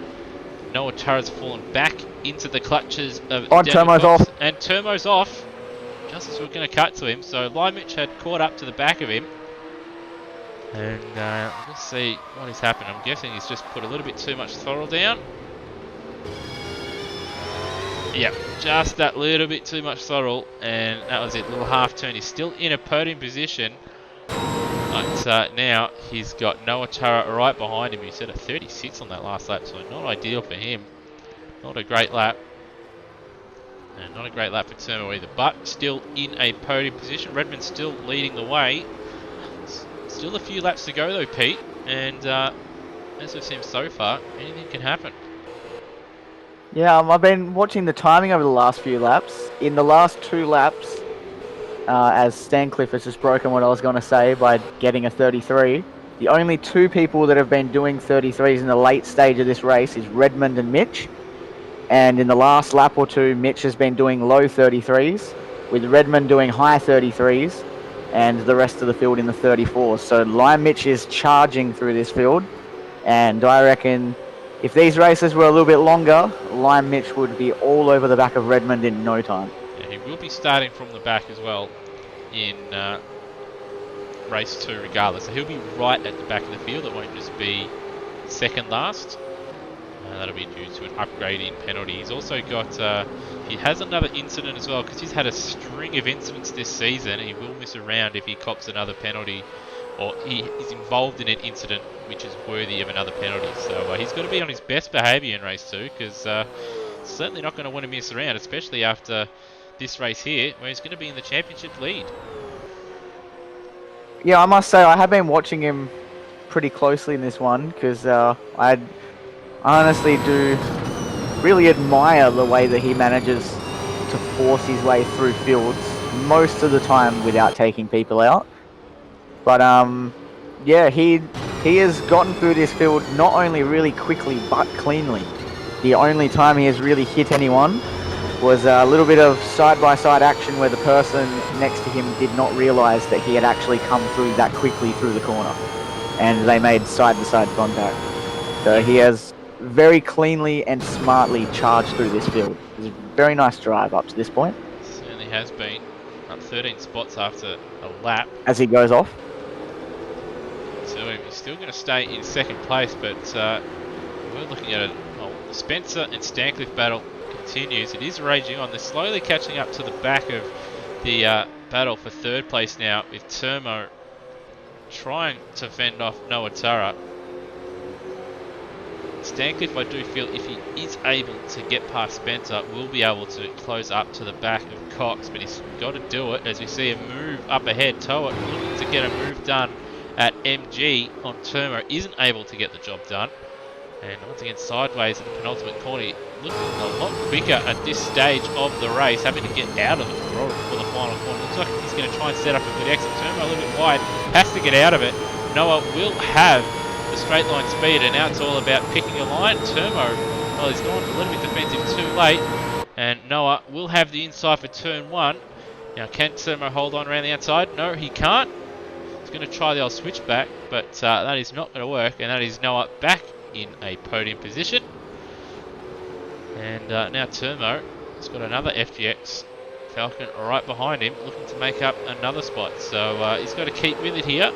Noah Tara's fallen back into the clutches of Turmo's off. And Turmo's off. Just as we're going to cut to him. So Limich had caught up to the back of him. And let's see what has happened. I'm guessing he's just put a little bit too much throttle down. Yep, just that little bit too much throttle. And that was it, little half turn. He's still in a podium position. But now he's got Noah Tara right behind him. He set a 36 on that last lap, so not ideal for him. Not a great lap. And not a great lap for Turmo either, but still in a podium position. Redmond's still leading the way. Still a few laps to go though, Pete. And as we've seen so far, anything can happen. Yeah, I've been watching the timing over the last few laps. In the last 2 laps, as Stancliffe has just broken what I was going to say by getting a 33, the only 2 people that have been doing 33s in the late stage of this race is Redmond and Mitch. And in the last lap or 2, Mitch has been doing low 33s, with Redmond doing high 33s, and the rest of the field in the 34s. So Lime Mitch is charging through this field, and I reckon if these races were a little bit longer, Lime Mitch would be all over the back of Redmond in no time. Yeah, he will be starting from the back as well in race 2 regardless. So he'll be right at the back of the field. It won't just be second last. That'll be due to an upgrade in penalty. He's also got, he has another incident as well, because he's had a string of incidents this season. He will miss a round if he cops another penalty, or he is involved in an incident which is worthy of another penalty. So he's got to be on his best behaviour in race 2, because certainly not going to want to miss a round, especially after this race here, where he's going to be in the championship lead. Yeah, I must say I have been watching him pretty closely in this one, because I honestly do really admire the way that he manages to force his way through fields most of the time without taking people out. But yeah, he has gotten through this field not only really quickly but cleanly. The only time he has really hit anyone was a little bit of side-by-side action where the person next to him did not realise that he had actually come through that quickly through the corner, and they made side-to-side contact. So he has very cleanly and smartly charged through this field. It's a very nice drive up to this point. Certainly has been. Up 13 spots after a lap. As he goes off. So he's still going to stay in second place, but we're looking at the Spencer and Stancliffe battle continues. It is raging on. They're slowly catching up to the back of the battle for third place now, with Termo trying to fend off Noah Tara. Stancliffe, I do feel, if he is able to get past Spencer, will be able to close up to the back of Cox, but he's got to do it as we see a move up ahead. Toa looking to get a move done at MG on Termo, isn't able to get the job done. And once again, sideways at the penultimate corner, looking a lot quicker at this stage of the race, having to get out of the throttle for the final corner. Looks like he's going to try and set up a good exit. Termo a little bit wide, has to get out of it. Noah will have the straight line speed, and now it's all about picking a line. Termo, well, he's gone a little bit defensive too late, and Noah will have the inside for turn 1. Now, can Termo hold on around the outside? No, he can't. He's going to try the old switchback, but that is not going to work, and that is Noah back in a podium position. And now Termo has got another FGX Falcon right behind him, looking to make up another spot. So he's got to keep with it here,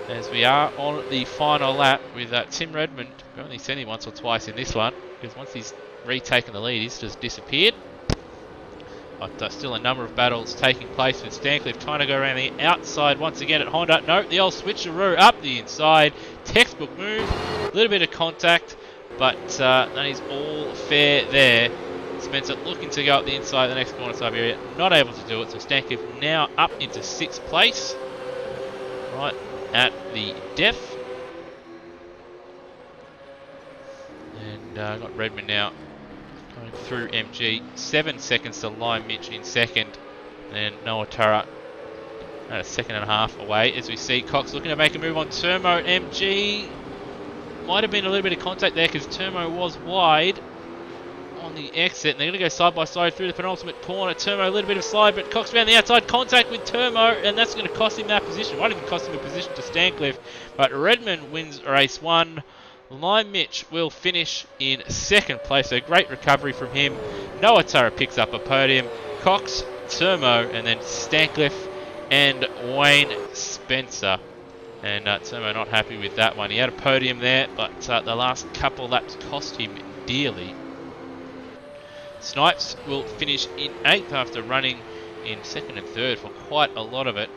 as we are on the final lap with Tim Redmond. We've only seen him once or twice in this one, because once he's retaken the lead, he's just disappeared. But still a number of battles taking place, with Stancliffe trying to go around the outside once again at Honda. No, the old switcheroo up the inside. Textbook move, a little bit of contact, but that is all fair there. Spencer looking to go up the inside of the next corner sub area, not able to do it. So Stancliffe now up into 6th place, right at the def. And got Redmond now going through MG, 7 seconds to line Mitch in second, and then Noah Tara at a second and a half away, as we see Cox looking to make a move on Termo. MG might have been a little bit of contact there, because Termo was wide on the exit, and they're going to go side by side through the penultimate corner. Termo a little bit of slide, but Cox around the outside, contact with Termo, and that's going to cost him that position. Might even cost him a position to Stancliffe, but Redmond wins race 1. Lime Mitch will finish in 2nd place, so great recovery from him. Noah Tara picks up a podium. Cox, Termo, and then Stancliffe and Wayne Spencer. And Termo not happy with that one. He had a podium there, but the last couple laps cost him dearly. Snipes will finish in 8th after running in 2nd and 3rd for quite a lot of it,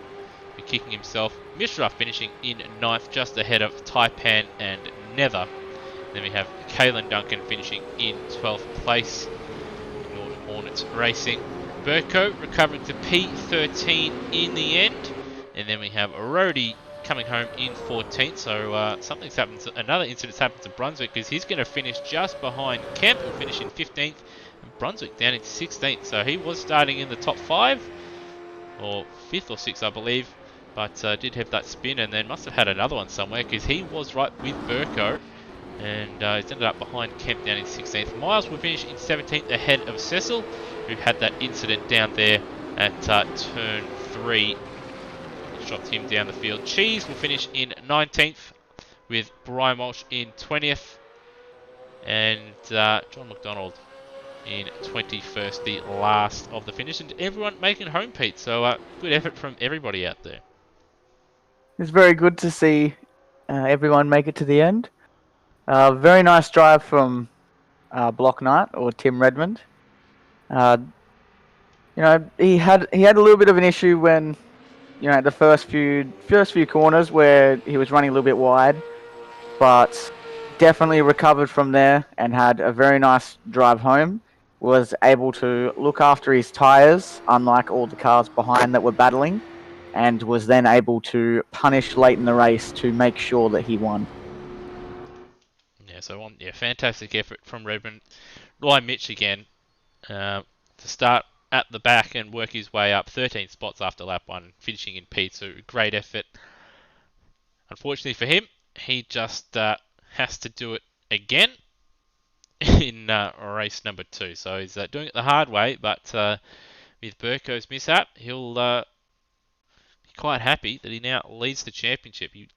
kicking himself. Mishra finishing in 9th, just ahead of Taipan and Nether. Then we have Kalen Duncan finishing in 12th place. Northern Hornets Racing. Burko recovering to P13 in the end. And then we have Rody coming home in 14th. So something's happened. Another incident's happened to Brunswick, because he's going to finish just behind Kemp, who'll finish in 15th. And Brunswick down in 16th. So he was starting in the top 5, or 5th or 6th, I believe. But did have that spin, and then must have had another one somewhere, because he was right with Burko. And he's ended up behind Kemp down in 16th. Miles will finish in 17th ahead of Cecil, who had that incident down there at turn 3. Dropped him down the field. Cheese will finish in 19th, with Brian Walsh in 20th. And John McDonald in 21st, the last of the finish. And everyone making home, Pete. So good effort from everybody out there. It's very good to see everyone make it to the end. Very nice drive from Block Knight or Tim Redmond. Uh, he had a little bit of an issue when the first few corners where he was running a little bit wide, but definitely recovered from there and had a very nice drive home. Was able to look after his tires, unlike all the cars behind that were battling, and was then able to punish late in the race to make sure that he won. Yeah, fantastic effort from Redmond. Ryan Mitch again to start at the back and work his way up 13 spots after lap 1, finishing in P2. Great effort. Unfortunately for him, he just has to do it again in race number 2. So he's doing it the hard way, but with Burko's mishap, he'll be quite happy that he now leads the championship. He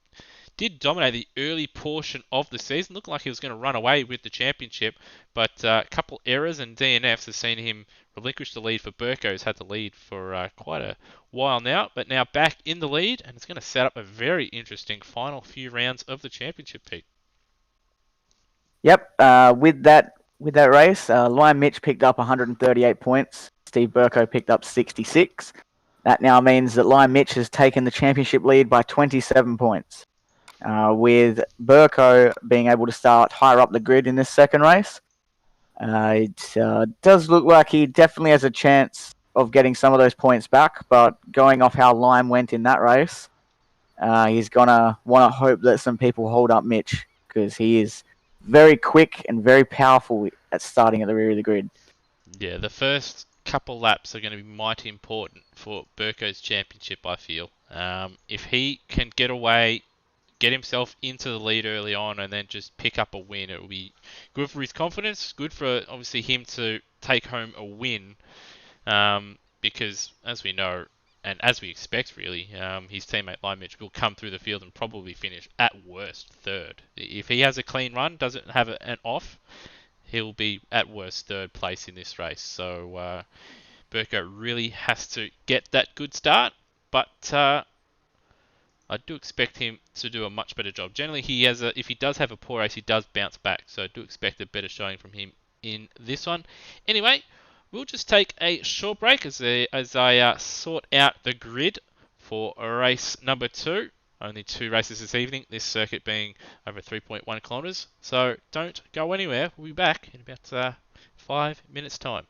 did dominate the early portion of the season. Looked like he was going to run away with the championship, but a couple errors and DNFs has seen him relinquish the lead for Burko, who's had the lead for quite a while now, but now back in the lead, and it's going to set up a very interesting final few rounds of the championship, Pete. Yep. With that race, Lion Mitch picked up 138 points. Steve Burko picked up 66. That now means that Lion Mitch has taken the championship lead by 27 points. With Burko being able to start higher up the grid in this second race, it does look like he definitely has a chance of getting some of those points back. But going off how Lime went in that race, he's gonna want to hope that some people hold up Mitch because he is very quick and very powerful at starting at the rear of the grid. Yeah, the first couple laps are going to be mighty important for Burko's championship, I feel. If he can get himself into the lead early on and then just pick up a win, it will be good for his confidence, good for obviously him to take home a win, because as we know, and as we expect really, his teammate Lime Mitch will come through the field and probably finish at worst third. If he has a clean run, doesn't have an off, he'll be at worst third place in this race. So Burko really has to get that good start, but I do expect him to do a much better job. Generally, if he does have a poor race, he does bounce back. So I do expect a better showing from him in this one. Anyway, we'll just take a short break as I sort out the grid for race number 2. Only 2 races this evening, this circuit being over 3.1 kilometres. So don't go anywhere. We'll be back in about 5 minutes' time.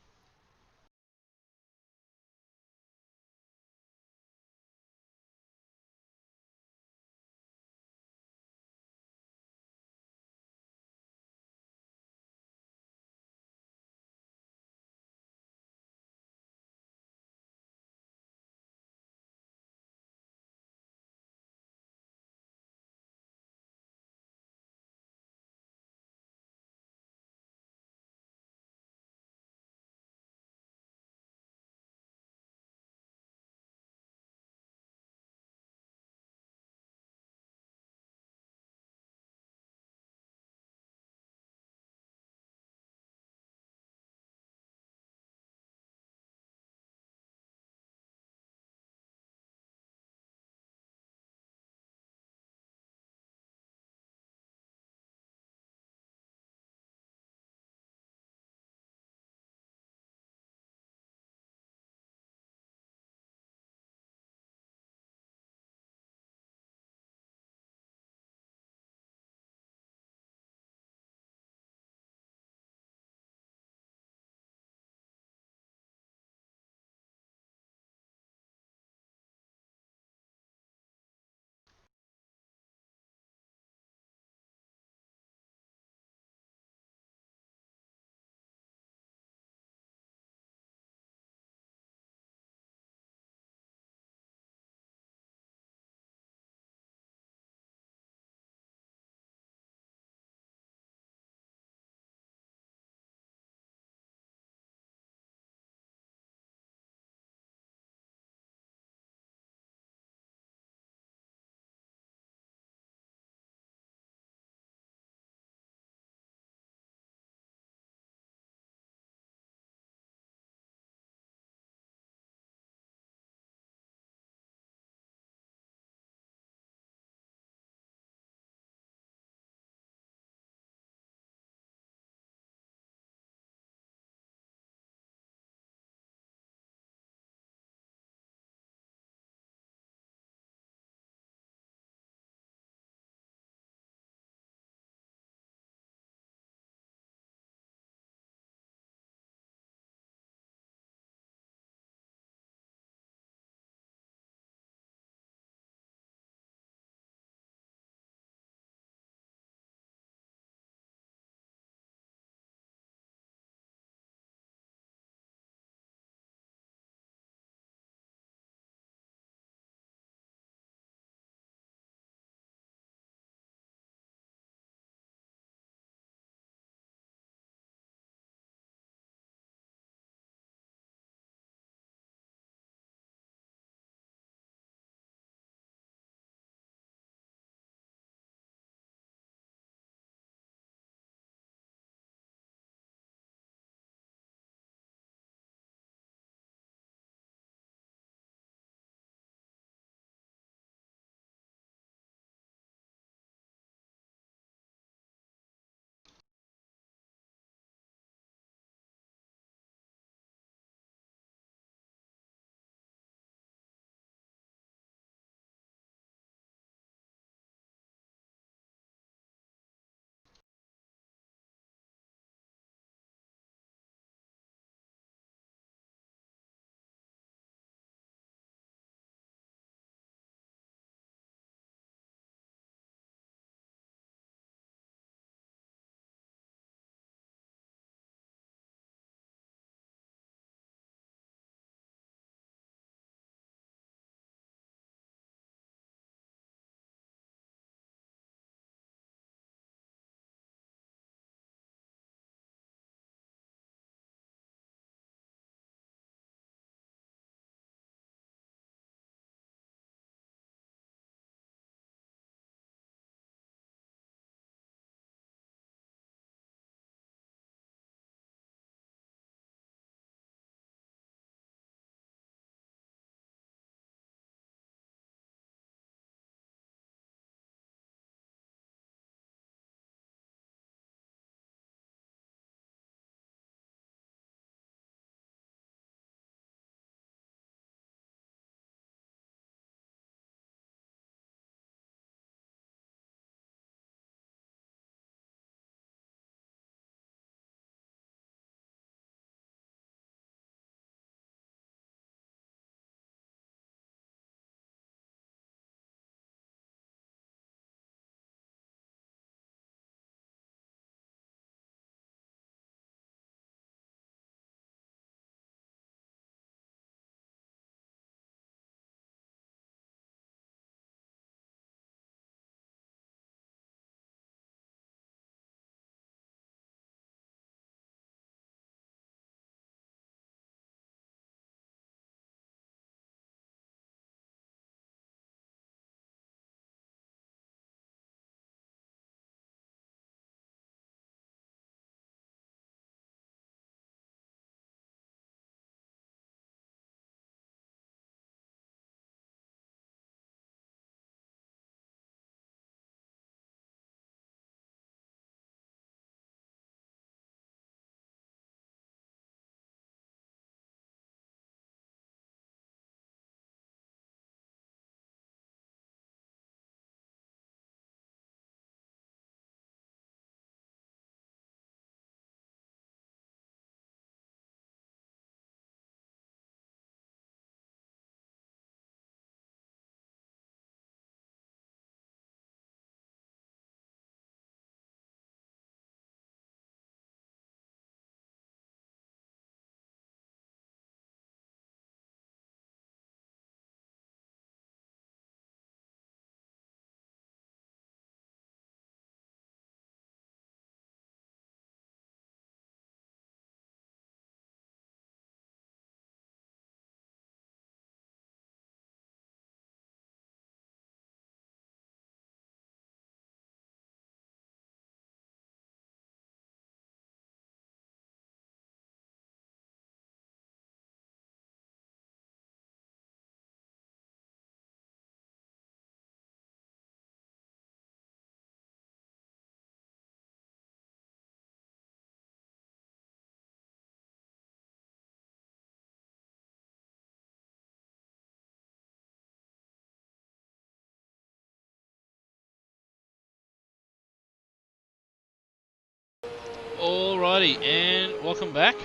Alrighty, and welcome back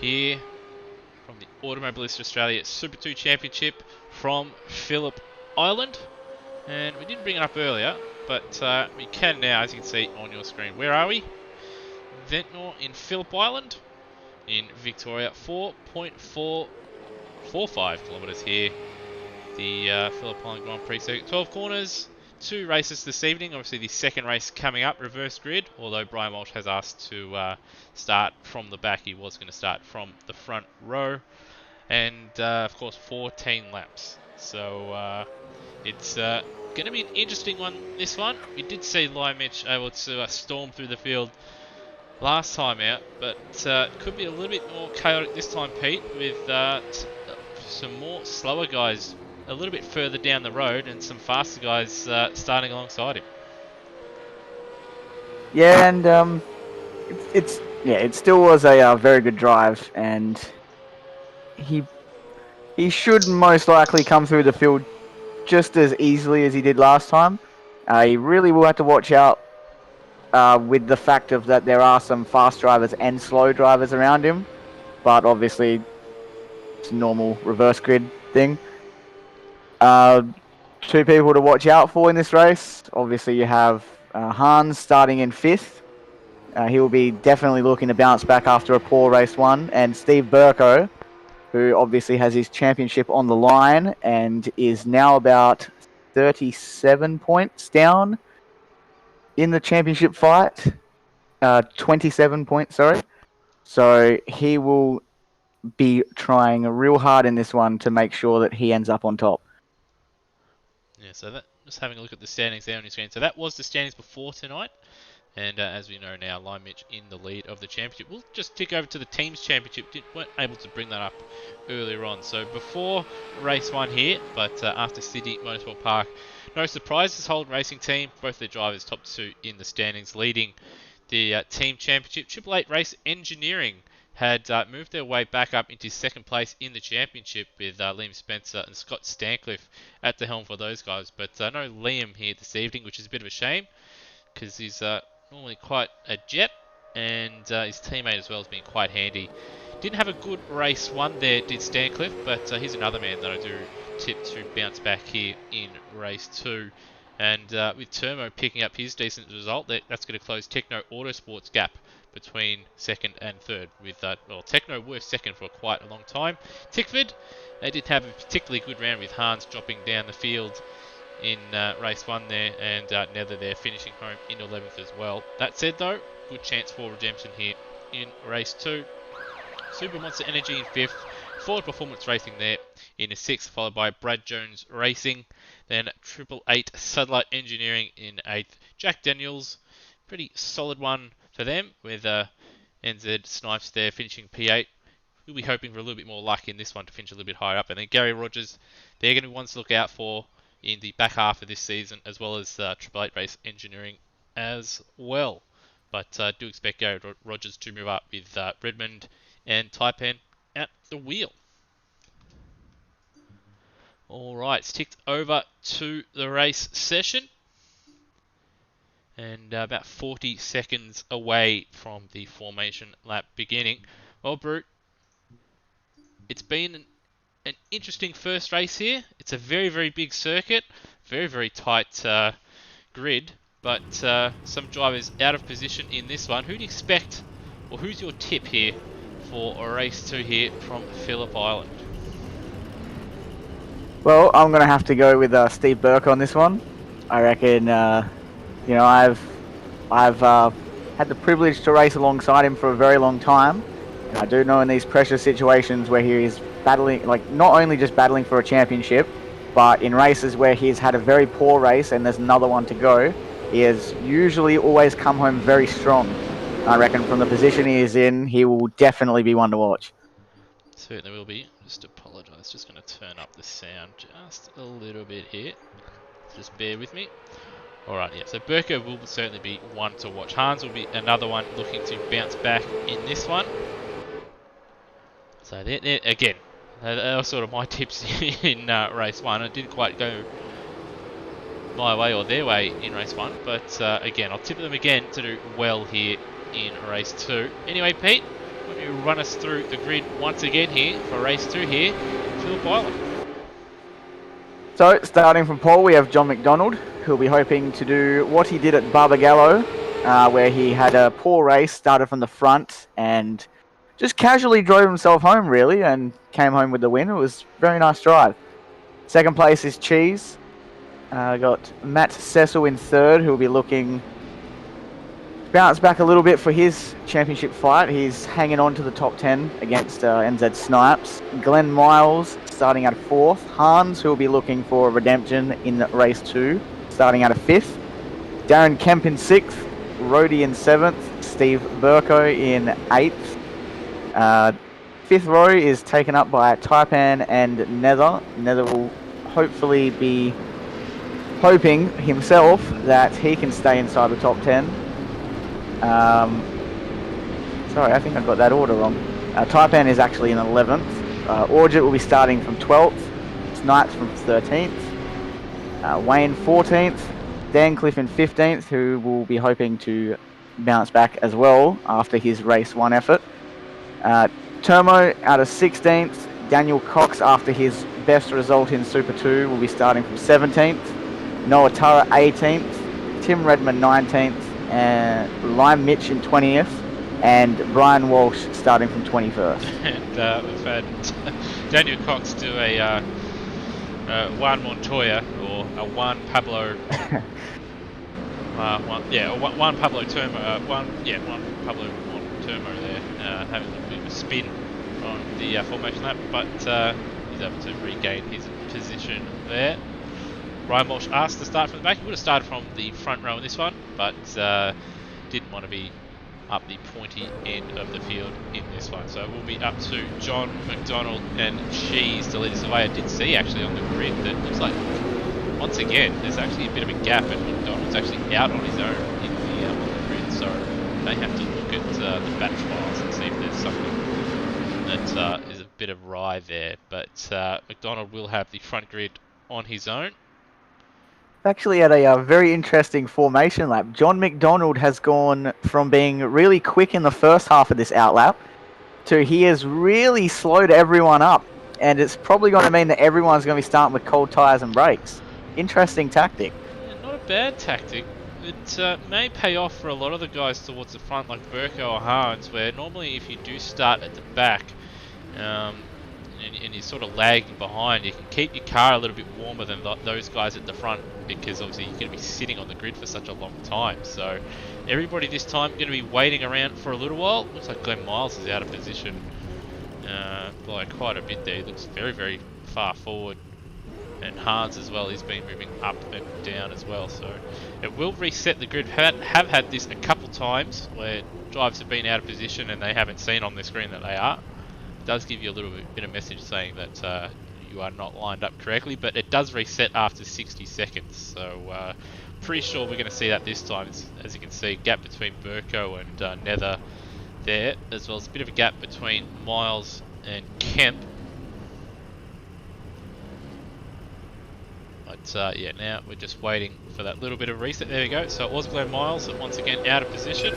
here from the Automobilist Australia Super 2 Championship from Phillip Island. And we didn't bring it up earlier, but we can now, as you can see on your screen. Where are we? Ventnor in Phillip Island in Victoria. 4.445 kilometres here. The Phillip Island Grand Prix circuit. 12 corners. 2 races this evening. Obviously, the second race coming up, reverse grid. Although Brian Walsh has asked to start from the back, he was going to start from the front row. And of course, 14 laps. So it's going to be an interesting one. This one, we did see Lyle Mitch able to storm through the field last time out, but it could be a little bit more chaotic this time, Pete, with some more slower guys a little bit further down the road and some faster guys starting alongside him. Yeah, and it still was a very good drive, and he should most likely come through the field just as easily as he did last time. He really will have to watch out with the fact of that there are some fast drivers and slow drivers around him, but obviously it's a normal reverse grid thing. 2 people to watch out for in this race. Obviously, you have Hans starting in 5th. He will be definitely looking to bounce back after a poor race 1. And Steve Burko, who obviously has his championship on the line and is now about 37 points down in the championship fight. 27 points, sorry. So he will be trying real hard in this one to make sure that he ends up on top. Yeah, so that, just having a look at the standings there on your screen. So that was the standings before tonight. And as we know now, Lyle Mitch in the lead of the championship. We'll just tick over to the teams championship. Weren't able to bring that up earlier on. So before race 1 here, but after Sydney Motorsport Park, no surprises. Holden Racing Team, both their drivers top 2 in the standings, leading the team championship. Triple Eight Race Engineering had moved their way back up into 2nd place in the championship with Liam Spencer and Scott Stancliffe at the helm for those guys. But no Liam here this evening, which is a bit of a shame because he's normally quite a jet, and his teammate as well has been quite handy. Didn't have a good race 1 there, did Stancliffe, but he's another man that I do tip to bounce back here in race 2. And with Turmo picking up his decent result, that's going to close Techno Autosport's gap between 2nd and 3rd. With Techno were 2nd for quite a long time. Tickford, they did have a particularly good round with Hans dropping down the field in race 1 there, and Nether there finishing home in 11th as well. That said though, good chance for redemption here in race 2. Super Monster Energy in 5th, Ford Performance Racing there in 6th, followed by Brad Jones Racing, then Triple Eight Satellite Engineering in 8th. Jack Daniels, pretty solid one for them, with NZ Snipes there finishing P8. We'll be hoping for a little bit more luck in this one to finish a little bit higher up. And then Gary Rogers, they're going to be ones to look out for in the back half of this season, as well as Triple Eight Race Engineering as well. But do expect Gary Rogers to move up with Redmond and Taipan at the wheel. Alright, it's ticked over to the race session. And about 40 seconds away from the formation lap beginning. Well, Brute, it's been an interesting first race here. It's a very, very big circuit. Very, very tight grid. But some drivers out of position in this one. Who do you expect, or who's your tip here for a race 2 here from Phillip Island? Well, I'm going to have to go with Steve Burke on this one. I reckon, I've had the privilege to race alongside him for a very long time. And I do know in these pressure situations where he is battling, not only just battling for a championship, but in races where he's had a very poor race and there's another one to go, he has usually always come home very strong. I reckon from the position he is in, he will definitely be one to watch. Certainly will be. Just apologise, just going to turn up the sound just a little bit here. Just bear with me. Alright, yeah, so Burko will certainly be one to watch. Hans will be another one looking to bounce back in this one. So again, that was sort of my tips in race 1. It didn't quite go my way or their way in race 1, but again, I'll tip them again to do well here in race 2. Anyway, Pete, why don't you run us through the grid once again here for race 2 here, Phillip Island. So, starting from pole, we have John McDonald, who'll be hoping to do what he did at Barbagallo, where he had a poor race, started from the front, and just casually drove himself home, really, and came home with the win. It was a very nice drive. Second place is Cheese. Got Matt Cecil in third, who'll be looking to bounce back a little bit for his championship fight. He's hanging on to the top 10 against NZ Snipes. Glenn Miles starting out of fourth. Hans, who'll be looking for redemption in race 2, starting out of fifth. Darren Kemp in sixth. Rhodey in seventh. Steve Burko in eighth. Fifth row is taken up by Taipan and Nether. Nether will hopefully be hoping himself that he can stay inside the top 10. Sorry, I think I got that order wrong. Taipan is actually in 11th. Orjit will be starting from 12th. Snipes from 13th. Wayne 14th. Dan Cliff in 15th, who will be hoping to bounce back as well after his race 1 effort. Termo out of 16th. Daniel Cox, after his best result in Super 2, will be starting from 17th. Noah Tara 18th. Tim Redmond 19th. And Lime Mitch in 20th. And Brian Walsh starting from 21st. And we've had Daniel Cox do a Juan Montoya, or a Juan Pablo... Juan Pablo Termo, Juan Pablo Termo there, having a bit of a spin on the formation lap, but he's able to regain his position there. Ryan Walsh asked to start from the back. He would have started from the front row in this one, but didn't want to be up the pointy end of the field in this one. So we'll be up to John McDonald and Cheese to lead us away. I did see actually on the grid that it looks like once again there's actually a bit of a gap, and McDonald's actually out on his own in the on the grid. So they have to look at the batch files and see if there's something that is a bit of rye there. But McDonald will have the front grid on his own. Actually had a very interesting formation lap. John McDonald has gone from being really quick in the first half of this outlap to he has really slowed everyone up. And it's probably going to mean that everyone's going to be starting with cold tyres and brakes. Interesting tactic. Yeah, not a bad tactic. It may pay off for a lot of the guys towards the front, like Burko or Hans, where normally if you do start at the back, and you're sort of lagging behind, you can keep your car a little bit warmer than those guys at the front, because obviously you're going to be sitting on the grid for such a long time. So everybody this time going to be waiting around for a little while. Looks like Glenn Miles is out of position by quite a bit there. He looks very, very far forward. And Hans as well, he's been moving up and down as well. So it will reset the grid. Have had this a couple times where drivers have been out of position and they haven't seen on the screen that they are. It does give you a little bit of message saying that you are not lined up correctly, but it does reset after 60 seconds. So pretty sure we're going to see that this time. It's, as you can see, gap between Burko and Nether there, as well as a bit of a gap between Miles and Kemp. But yeah, now we're just waiting for that little bit of reset. There we go. So it was Glenn Miles that once again out of position.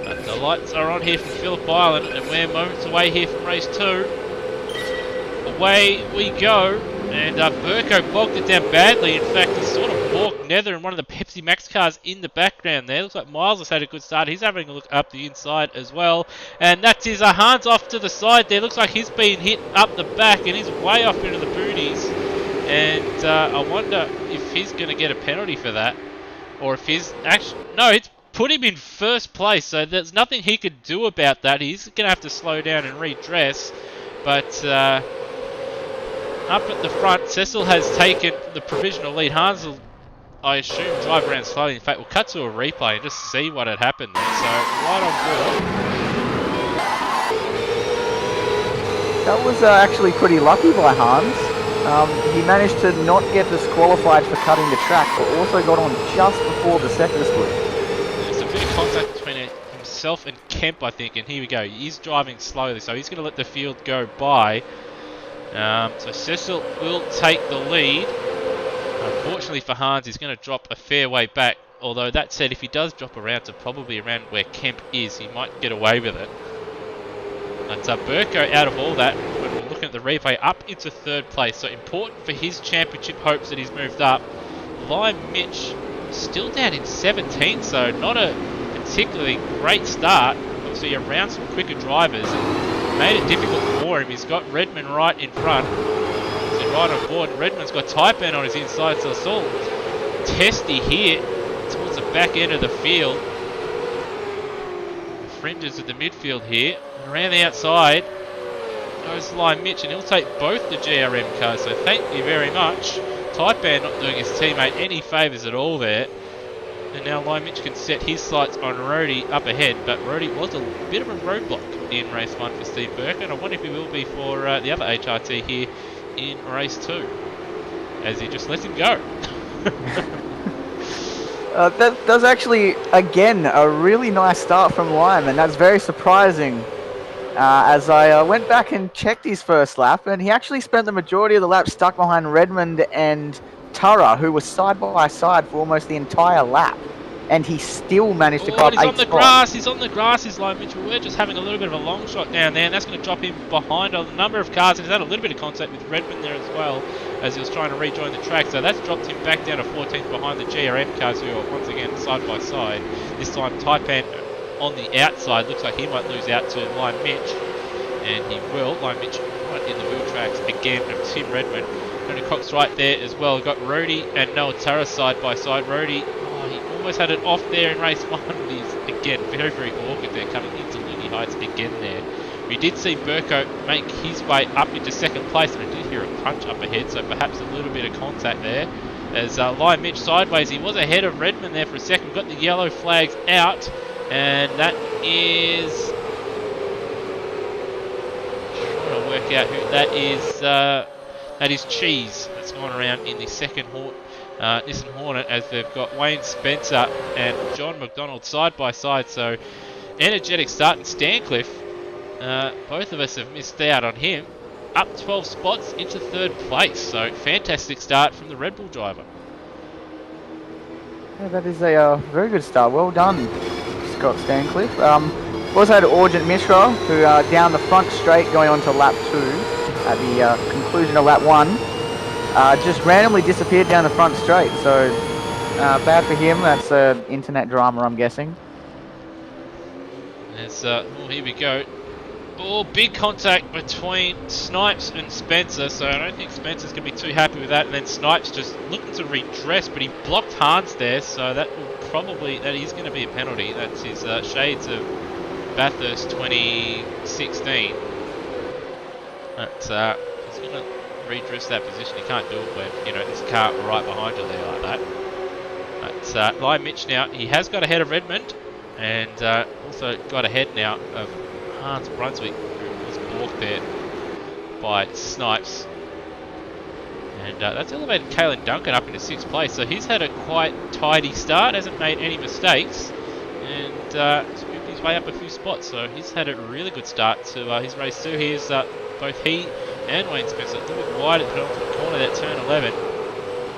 But the lights are on here from Phillip Island, and we're moments away here from race 2. Away we go, and Burko bogged it down badly. In fact, he sort of balked Nether in one of the Pepsi Max cars in the background there. Looks like Miles has had a good start. He's having a look up the inside as well. And that's his Hans off to the side there. Looks like he's been hit up the back, and he's way off into the booties. And I wonder if he's going to get a penalty for that, or if he's actually... No, it's put him in first place, so there's nothing he could do about that. He's going to have to slow down and redress. But up at the front, Cecil has taken the provisional lead. Hans will, I assume, drive around slowly. In fact, we'll cut to a replay and just see what had happened there. So, right on board. That was actually pretty lucky by Hans. He managed to not get disqualified for cutting the track, but also got on just before the sector split. There's a bit of contact between himself and Kemp, I think, and here we go. He's driving slowly, so he's going to let the field go by. So Cecil will take the lead. Unfortunately for Hans, he's going to drop a fair way back Although that said, if he does drop around to probably around where Kemp is, he might get away with it. But Burko, out of all that, when we're looking at the replay, up into 3rd place. So important for his championship hopes that he's moved up. Lime Mitch still down in 17th, so not a particularly great start. Obviously around some quicker drivers and made it difficult for him. He's got Redmond right in front. So right on board. Redmond's got Taipan on his inside, so it's all testy here towards the back end of the field. The fringes of the midfield here. Around the outside goes Lime Mitch, and he'll take both the GRM cars, so thank you very much. Taipan not doing his teammate any favours at all there. And now Lime Mitch can set his sights on Rhodey up ahead, but Rhodey was a bit of a roadblock in race 1 for Steve Burke, and I wonder if he will be for the other HRT here in race 2, as he just lets him go. That's actually, again, a really nice start from Lime, and that's very surprising. As I went back and checked his first lap, and he actually spent the majority of the lap stuck behind Redmond and Tara, who was side by side for almost the entire lap. And he still managed to cut 8 spots. He's on the grass, he's on the grass, he's Lime Mitchell. We're just having a little bit of a long shot down there, and that's going to drop him behind a number of cars. And he's had a little bit of contact with Redmond there as well, as he was trying to rejoin the track. So that's dropped him back down to 14th behind the GRM cars, who are once again side by side. This time Taipan on the outside, looks like he might lose out to Lime Mitch. And he will. Lime Mitch right in the wheel tracks again of Tim Redmond. Tony Cox right there as well. Got Rhodey and Noah Tara side by side. Rhodey, he almost had it off there in race 1. He's again very, very awkward there, coming into Lily Heights again there. We did see Burko make his way up into 2nd place, and I did hear a punch up ahead, so perhaps a little bit of contact there. As Lime Mitch sideways, he was ahead of Redmond there for a second. Got the yellow flags out, and that is... work out who that is. That is Cheese that's gone around in the 2nd Nissan Hornet, as they've got Wayne Spencer and John McDonald side by side. So energetic start. And Stancliffe, both of us have missed out on him, up 12 spots into 3rd place. So fantastic start from the Red Bull driver. Yeah, that is a very good start. Well done, Scott Stancliffe. Also had Arjun Mishra, who down the front straight going on to lap 2 at the conclusion of lap 1, just randomly disappeared down the front straight. So bad for him. That's internet drama, I'm guessing. Here we go. Big contact between Snipes and Spencer, so I don't think Spencer's going to be too happy with that. And then Snipes just looking to redress, but he blocked Hans there, so that is going to be a penalty. That's his shades of Bathurst 2016. But he's going to redress that position. He can't do it when, there's a car right behind you there like that. But Lime Mitch now, he has got ahead of Redmond, and also got ahead now of Hans Brunswick, who was blocked there by Snipes. And that's elevated Kalen Duncan up into 6th place, so he's had a quite tidy start, hasn't made any mistakes, and moved his way up a few spots, so he's had a really good start to his race 2. Here's both he and Wayne Spencer a little bit wide at the penultimate corner, that turn 11,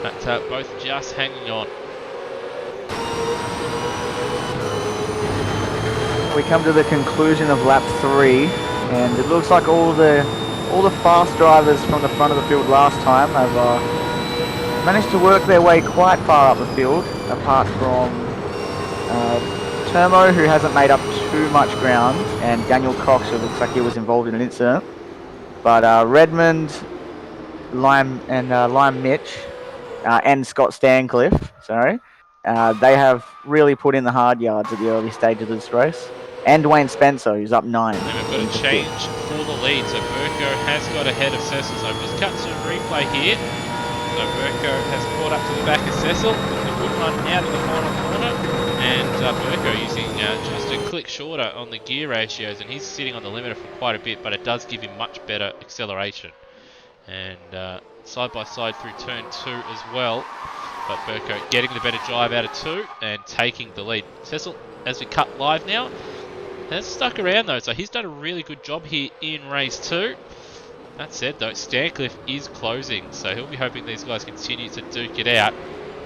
but both just hanging on. We come to the conclusion of lap 3, and it looks like all the fast drivers from the front of the field last time have managed to work their way quite far up the field, apart from Termo, who hasn't made up too much ground, and Daniel Cox, who looks like he was involved in an incident. But Redmond, Lime Mitch, and Scott Stancliffe, they have really put in the hard yards at the early stage of this race. And Wayne Spencer, who's up 9. And we've got a change for the lead, so Burko has got ahead of Cecil. So I've just cut to a replay here. So Burko has caught up to the back of Cecil, with a good run out of the final corner, and Burko using just a click shorter on the gear ratios, and he's sitting on the limiter for quite a bit, but it does give him much better acceleration. And side by side through turn 2 as well, but Burko getting the better drive out of 2 and taking the lead. Cecil, as we cut live now, has stuck around though, so he's done a really good job here in race 2. That said though, Stancliffe is closing, so he'll be hoping these guys continue to duke it out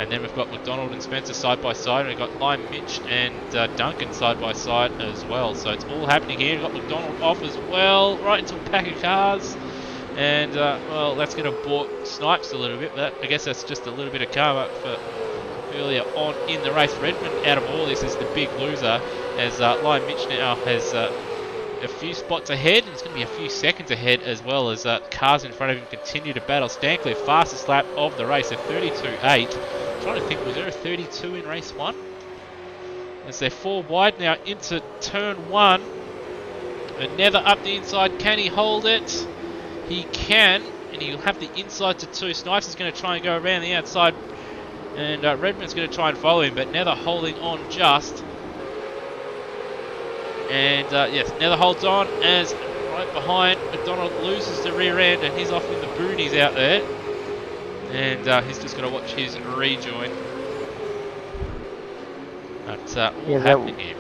And then we've got McDonald and Spencer side by side. And we've got Lime Mitch and Duncan side by side as well. So it's all happening here. We've got McDonald off as well, right into a pack of cars. And, well, that's going to balk Snipes a little bit. But I guess that's just a little bit of karma for earlier on in the race. Redmond out of all this is the big loser, as Lime Mitch now has a few spots ahead, and it's going to be a few seconds ahead as well, as cars in front of him continue to battle. Stancliffe, fastest lap of the race at 32.8. Trying to think, was there a 32 in race 1? As they're 4 wide now into turn 1. And Nether up the inside, can he hold it? He can, and he'll have the inside to 2. Snipes is going to try and go around the outside, and Redmond's going to try and follow him, but Nether holding on just. And yes, Nether holds on as right behind McDonald loses the rear end, and he's off in the boonies out there. And he's just got to watch his rejoin. That's all happening here.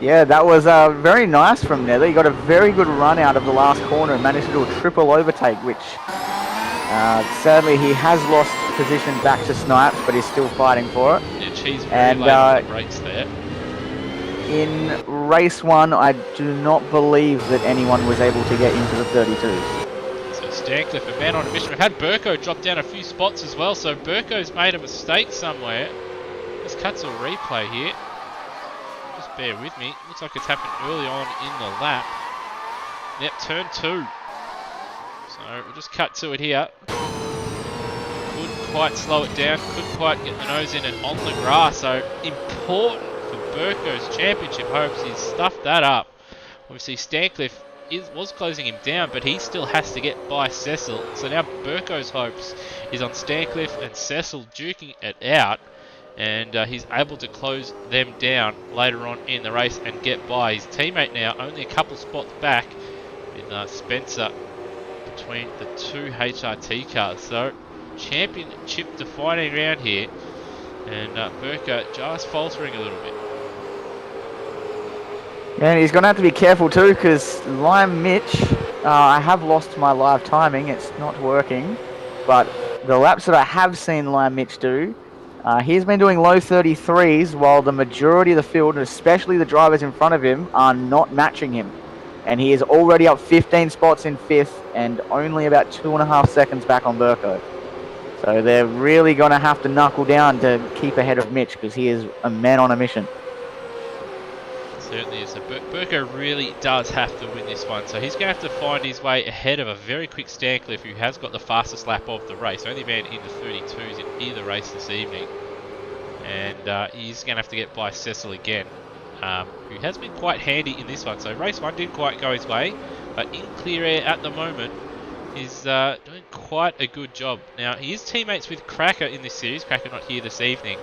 Yeah, that was very nice from Nether. He got a very good run out of the last corner and managed to do a triple overtake, which sadly he has lost position back to Snipes, but he's still fighting for it. Yeah, Cheese very late on the brakes there. In race 1, I do not believe that anyone was able to get into the 32s. So Stancliffe, a man on a mission. We've had Burko drop down a few spots as well, so Burko's made a mistake somewhere. Let's cut to a replay here. Just bear with me. Looks like it's happened early on in the lap. Yep, turn 2. So we'll just cut to it here. Couldn't quite slow it down, couldn't quite get the nose in and on the grass, so important for Burko's championship hopes. He's stuffed that up. Obviously Stancliffe was closing him down, but he still has to get by Cecil. So now Burko's hopes is on Stancliffe and Cecil duking it out, and he's able to close them down later on in the race and get by. His teammate now only a couple spots back, with Spencer between the 2 HRT cars. So championship defining round here, and Burko just faltering a little bit. And he's going to have to be careful too, because Lime Mitch, I have lost my live timing. It's not working. But the laps that I have seen Lime Mitch do, he's been doing low 33s, while the majority of the field, and especially the drivers in front of him, are not matching him. And he is already up 15 spots in 5th and only about 2.5 seconds back on Burko. So they're really going to have to knuckle down to keep ahead of Mitch, because he is a man on a mission. Certainly is. So Burko really does have to win this one. So he's going to have to find his way ahead of a very quick Stancliffe, who has got the fastest lap of the race. Only ran into 32s in either race this evening. And he's going to have to get by Cecil again, who has been quite handy in this one. So race 1 didn't quite go his way, but in clear air at the moment is doing quite a good job. Now, he is teammates with Cracker in this series. Cracker not here this evening.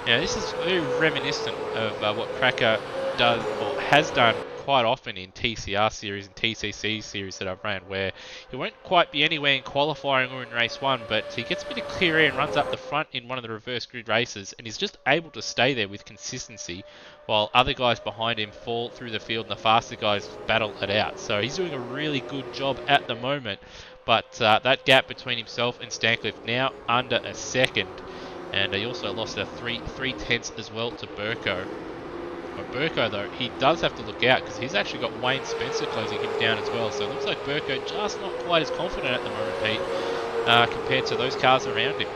Now, this is very reminiscent of what Cracker does or has done quite often in TCR series and TCC series that I've ran, where he won't quite be anywhere in qualifying or in race 1, but he gets a bit of clear air and runs up the front in one of the reverse grid races, and he's just able to stay there with consistency while other guys behind him fall through the field and the faster guys battle it out. So he's doing a really good job at the moment, but that gap between himself and Stancliffe now under a second, and he also lost a 3/10 as well to Burko. But Burko, though, he does have to look out, because he's actually got Wayne Spencer closing him down as well. So it looks like Burko just not quite as confident at the moment, Pete, compared to those cars around him.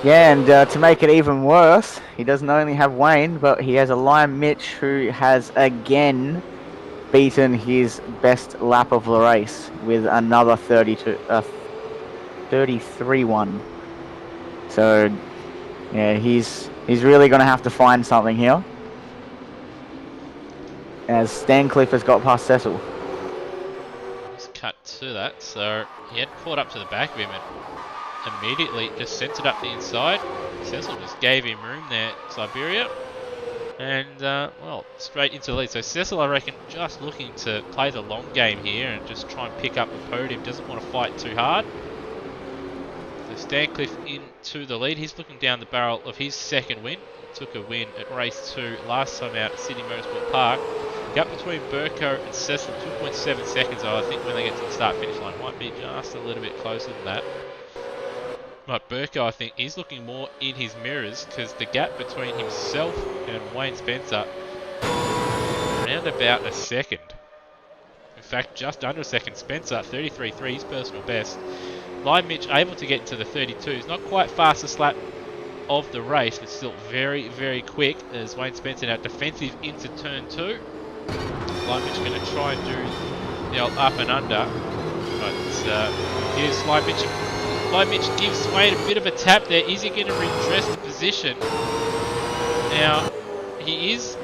Yeah, and to make it even worse, he doesn't only have Wayne, but he has a Lime Mitch who has again beaten his best lap of the race with another 33-1. So, yeah, he's really going to have to find something here, as Stancliffe has got past Cecil. Let's cut to that. So he had caught up to the back of him and immediately just sent it up the inside. Cecil just gave him room there, Siberia. And, well, straight into the lead. So Cecil, I reckon, just looking to play the long game here and just try and pick up the podium. Doesn't want to fight too hard. So Stancliffe into the lead. He's looking down the barrel of his second win. He took a win at race 2 last time out at Sydney Motorsport Park. Gap between Burko and Cecil, 2.7 seconds. I think when they get to the start-finish line, might be just a little bit closer than that. But Burko, I think, he's looking more in his mirrors because the gap between himself and Wayne Spencer around about a second. In fact, just under a second. Spencer, 33.3, his personal best. Line Mitch able to get into the 32s. Not quite fastest lap of the race, but still very, very quick as Wayne Spencer now defensive into turn 2. Line Mitch going to try and do the old up and under. But here's Line Mitch. Line Mitch gives Wayne a bit of a tap there. Is he going to redress the position? Now, he is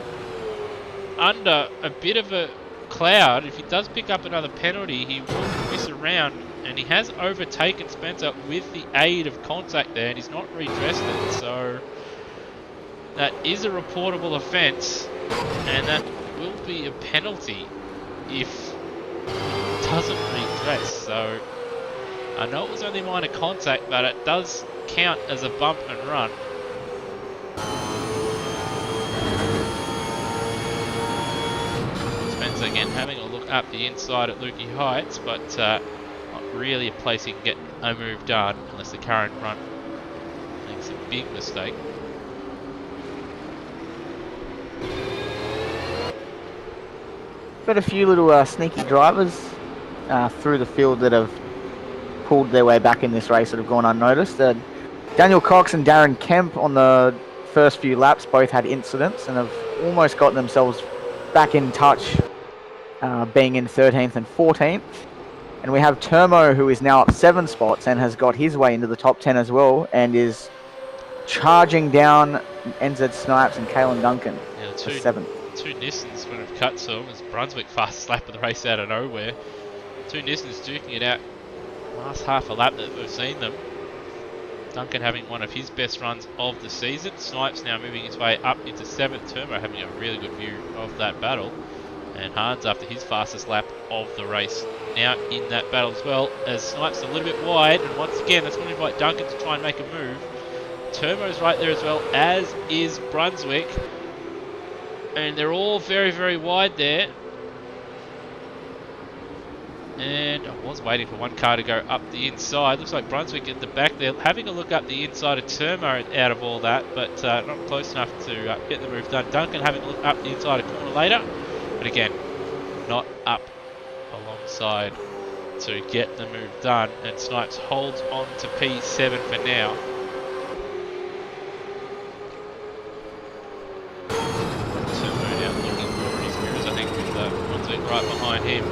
under a bit of a cloud. If he does pick up another penalty, he will miss around, and he has overtaken Spencer with the aid of contact there, and he's not redressed it, so that is a reportable offence, and that will be a penalty if he doesn't redress. So I know it was only minor contact, but it does count as a bump and run. Spencer again having a look up the inside at Lukey Heights, but not really a place he can get a move done unless the current run makes a big mistake. Got a few little sneaky drivers through the field that have pulled their way back in this race that have gone unnoticed. Daniel Cox and Darren Kemp on the first few laps both had incidents and have almost gotten themselves back in touch, being in 13th and 14th. And we have Termo, who is now up 7 spots and has got his way into the top 10 as well, and is charging down NZ Snipes and Kalen Duncan for 7th. Two Nissans would have cut to him as Brunswick fastest lap of the race out of nowhere. Two Nissans duking it out last half a lap that we've seen them. Duncan having one of his best runs of the season. Snipes now moving his way up into 7th. Termo having a really good view of that battle. And Hans, after his fastest lap of the race, now in that battle as well, as Snipes a little bit wide, and once again that's going to invite Duncan to try and make a move. Termo's right there as well, as is Brunswick, and they're all very, very wide there. And I was waiting for one car to go up the inside. Looks like Brunswick at the back there, having a look up the inside of Termo out of all that, but not close enough to get the move done. Duncan having a look up the inside a corner later, but again, not up alongside to get the move done. And Snipes holds on to P7 for now. Termo now looking more in his mirrors, I think, with Brunswick right behind him.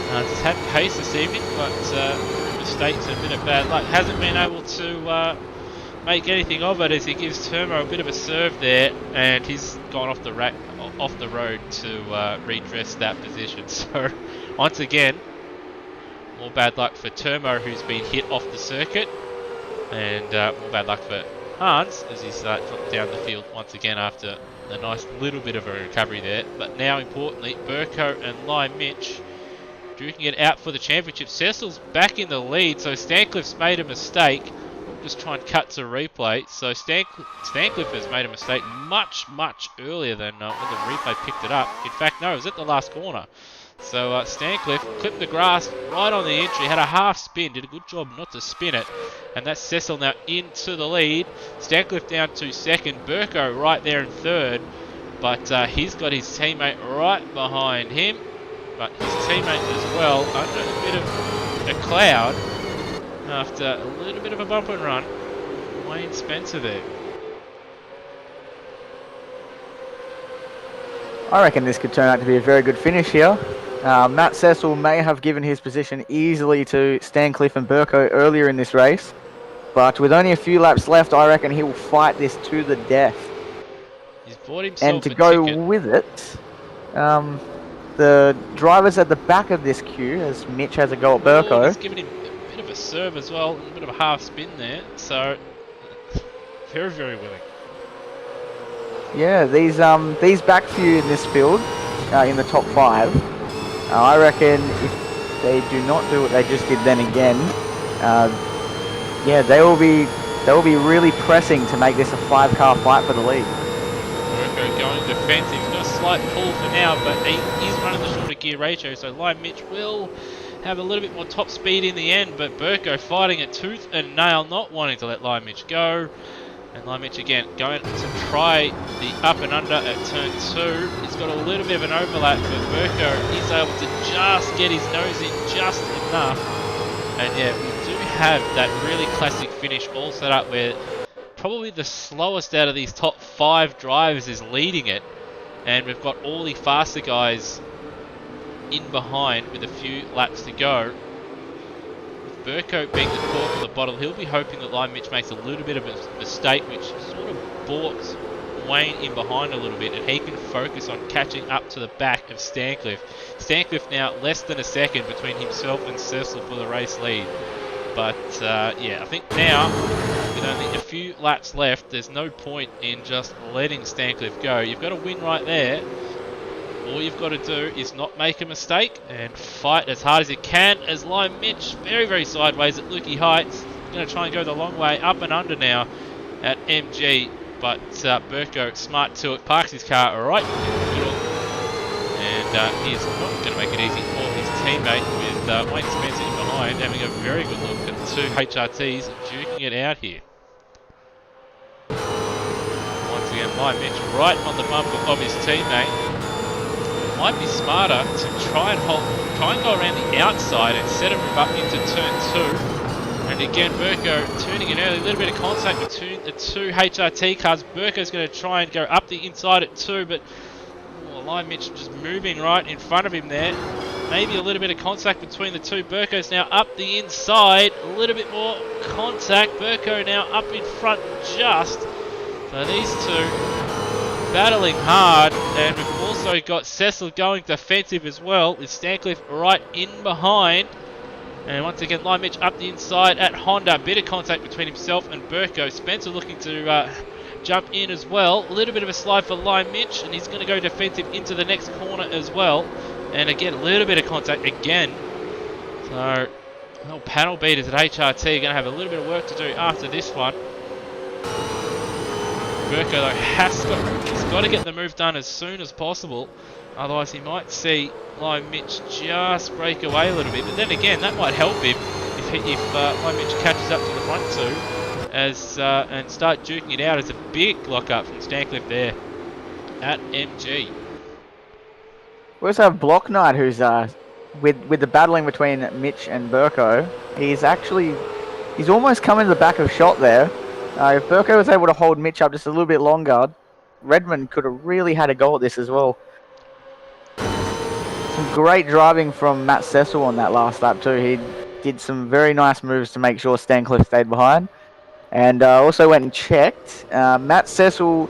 He's had pace this evening, but mistakes and a bit of bad luck. Hasn't been able to make anything of it as he gives Termo a bit of a serve there, and he's gone off the road to redress that position. So once again, more bad luck for Termo, who's been hit off the circuit, and more bad luck for Hans as he's dropped down the field once again after a nice little bit of a recovery there. But now importantly, Burko and Lime Mitch duking it out for the championship. Cecil's back in the lead, so Stancliffe's made a mistake. We'll just try and cut to replay. So Stancliffe has made a mistake much earlier than when the replay picked it up. In fact, no, it was at the last corner. So Stancliffe clipped the grass right on the entry, had a half spin, did a good job not to spin it. And that's Cecil now into the lead. Stancliffe down to 2nd, Burko right there in 3rd. But he's got his teammate right behind him. But his teammate as well under a bit of a cloud after a little bit of a bump and run. Wayne Spencer there. I reckon this could turn out to be a very good finish here. Matt Cecil may have given his position easily to Stancliffe and Burko earlier in this race, but with only a few laps left, I reckon he will fight this to the death. He's bought himself and to go with it, the drivers at the back of this queue, as Mitch has a go at Burko. He's given him a bit of a serve as well, a bit of a half spin there, so very, very willing. Yeah, these back few in this field, in the top 5, I reckon if they do not do what they just did then again, yeah, they will be really pressing to make this a 5-car fight for the lead. Burko going defensive. He's got a slight pull for now, but he is running the shorter gear ratio, so Lime Mitch will have a little bit more top speed in the end, but Burko fighting it tooth and nail, not wanting to let Lion Mitch go. And Lion Mitch again going to try the up and under at turn 2. He's got a little bit of an overlap, but Burko is able to just get his nose in just enough. And yeah, we do have that really classic finish all set up where probably the slowest out of these top 5 drivers is leading it. And we've got all the faster guys in behind with a few laps to go. With Burko being the cork of the bottle, he'll be hoping that Lion Mitch makes a little bit of a mistake, which sort of brought Wayne in behind a little bit, and he can focus on catching up to the back of Stancliffe. Stancliffe now less than a second between himself and Cecil for the race lead. But yeah, I think now, with only a few laps left, there's no point in just letting Stancliffe go. You've got to win right there. All you've got to do is not make a mistake and fight as hard as you can, as Lion Mitch very, very sideways at Lukey Heights. Going to try and go the long way, up and under now at MG. But Burko, smart to it, parks his car right in the middle. And he is not going to make it easy for his teammate, with Wayne Spencer in behind, having a very good look at the 2 HRTs duking it out here. Once again, Lion Mitch right on the bumper of his teammate. Might be smarter to try and go around the outside instead of move up into turn 2. And again, Burko turning in early, a little bit of contact between the 2 HRT cars. Burko's going to try and go up the inside at 2, but Lion Mitch just moving right in front of him there. Maybe a little bit of contact between the 2. Burko's now up the inside, a little bit more contact. Burko now up in front just. So these 2 battling hard, and we've also got Cecil going defensive as well, with Stancliffe right in behind. And once again, Lion Mitch up the inside at Honda. Bit of contact between himself and Burko. Spencer looking to jump in as well. A little bit of a slide for Lion Mitch, and he's going to go defensive into the next corner as well. And again, a little bit of contact again. So, little panel beaters at HRT are going to have a little bit of work to do after this one. Burko though he's got to get the move done as soon as possible, otherwise he might see Lion Mitch just break away a little bit. But then again, that might help him if Lion Mitch catches up to the front 2 and start duking it out. As a big lock up from Stancliffe there at MG. We also have Block Knight, who's with the battling between Mitch and Burko. He's almost come into the back of shot there. If Burko was able to hold Mitch up just a little bit longer, Redmond could have really had a go at this as well. Some great driving from Matt Cecil on that last lap too. He did some very nice moves to make sure Stancliffe stayed behind. And also went and checked. Matt Cecil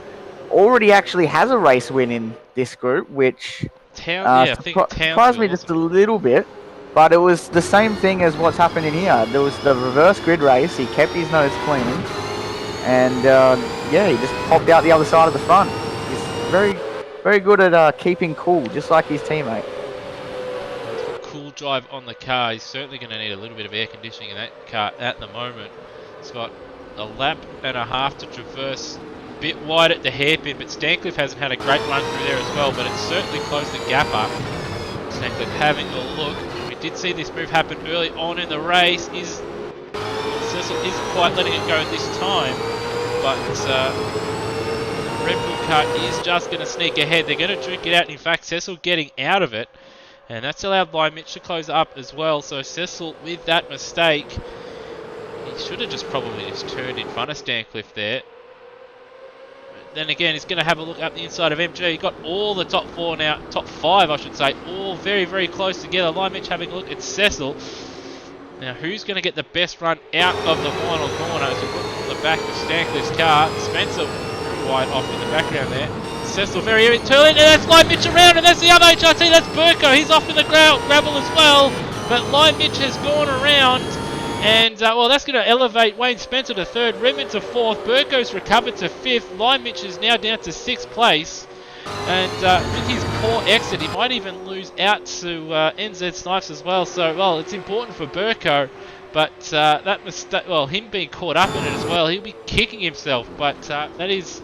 already actually has a race win in this group, which surprised me just a little bit. But it was the same thing as what's happened in here. There was the reverse grid race. He kept his nose clean. And yeah, he just popped out the other side of the front. He's very, very good at keeping cool, just like his teammate. He's got cool drive on the car. He's certainly going to need a little bit of air conditioning in that car at the moment. He's got a lap and a half to traverse. A bit wide at the hairpin, but Stancliffe hasn't had a great run through there as well, but it's certainly closed the gap up. Stancliffe having a look. We did see this move happen early on in the race. Cecil isn't quite letting it go this time, but Red Bull car is just going to sneak ahead. They're going to drink it out. In fact, Cecil getting out of it, and that's allowed Lion Mitch to close up as well. So Cecil, with that mistake, he should have probably just turned in front of Stancliffe there. But then again, he's going to have a look up the inside of MG. He got all the top 4 now, top 5 I should say, all very, very close together. Lion Mitch having a look at Cecil. Now, who's going to get the best run out of the final corner as we look at the back of Stancliffe's car? Spencer wide off in the background there. Cecil very early turn, and that's Lion Mitch around, and that's the other HRT, that's Burko. He's off in the gravel as well, but Lion Mitch has gone around, and well, that's going to elevate Wayne Spencer to 3rd, Redmond to 4th, Burko's recovered to 5th, Lion Mitch is now down to 6th place. And with his poor exit, he might even lose out to NZ Snipes as well. So, well, it's important for Burko, but that mistake, well, him being caught up in it as well, he'll be kicking himself. But that is,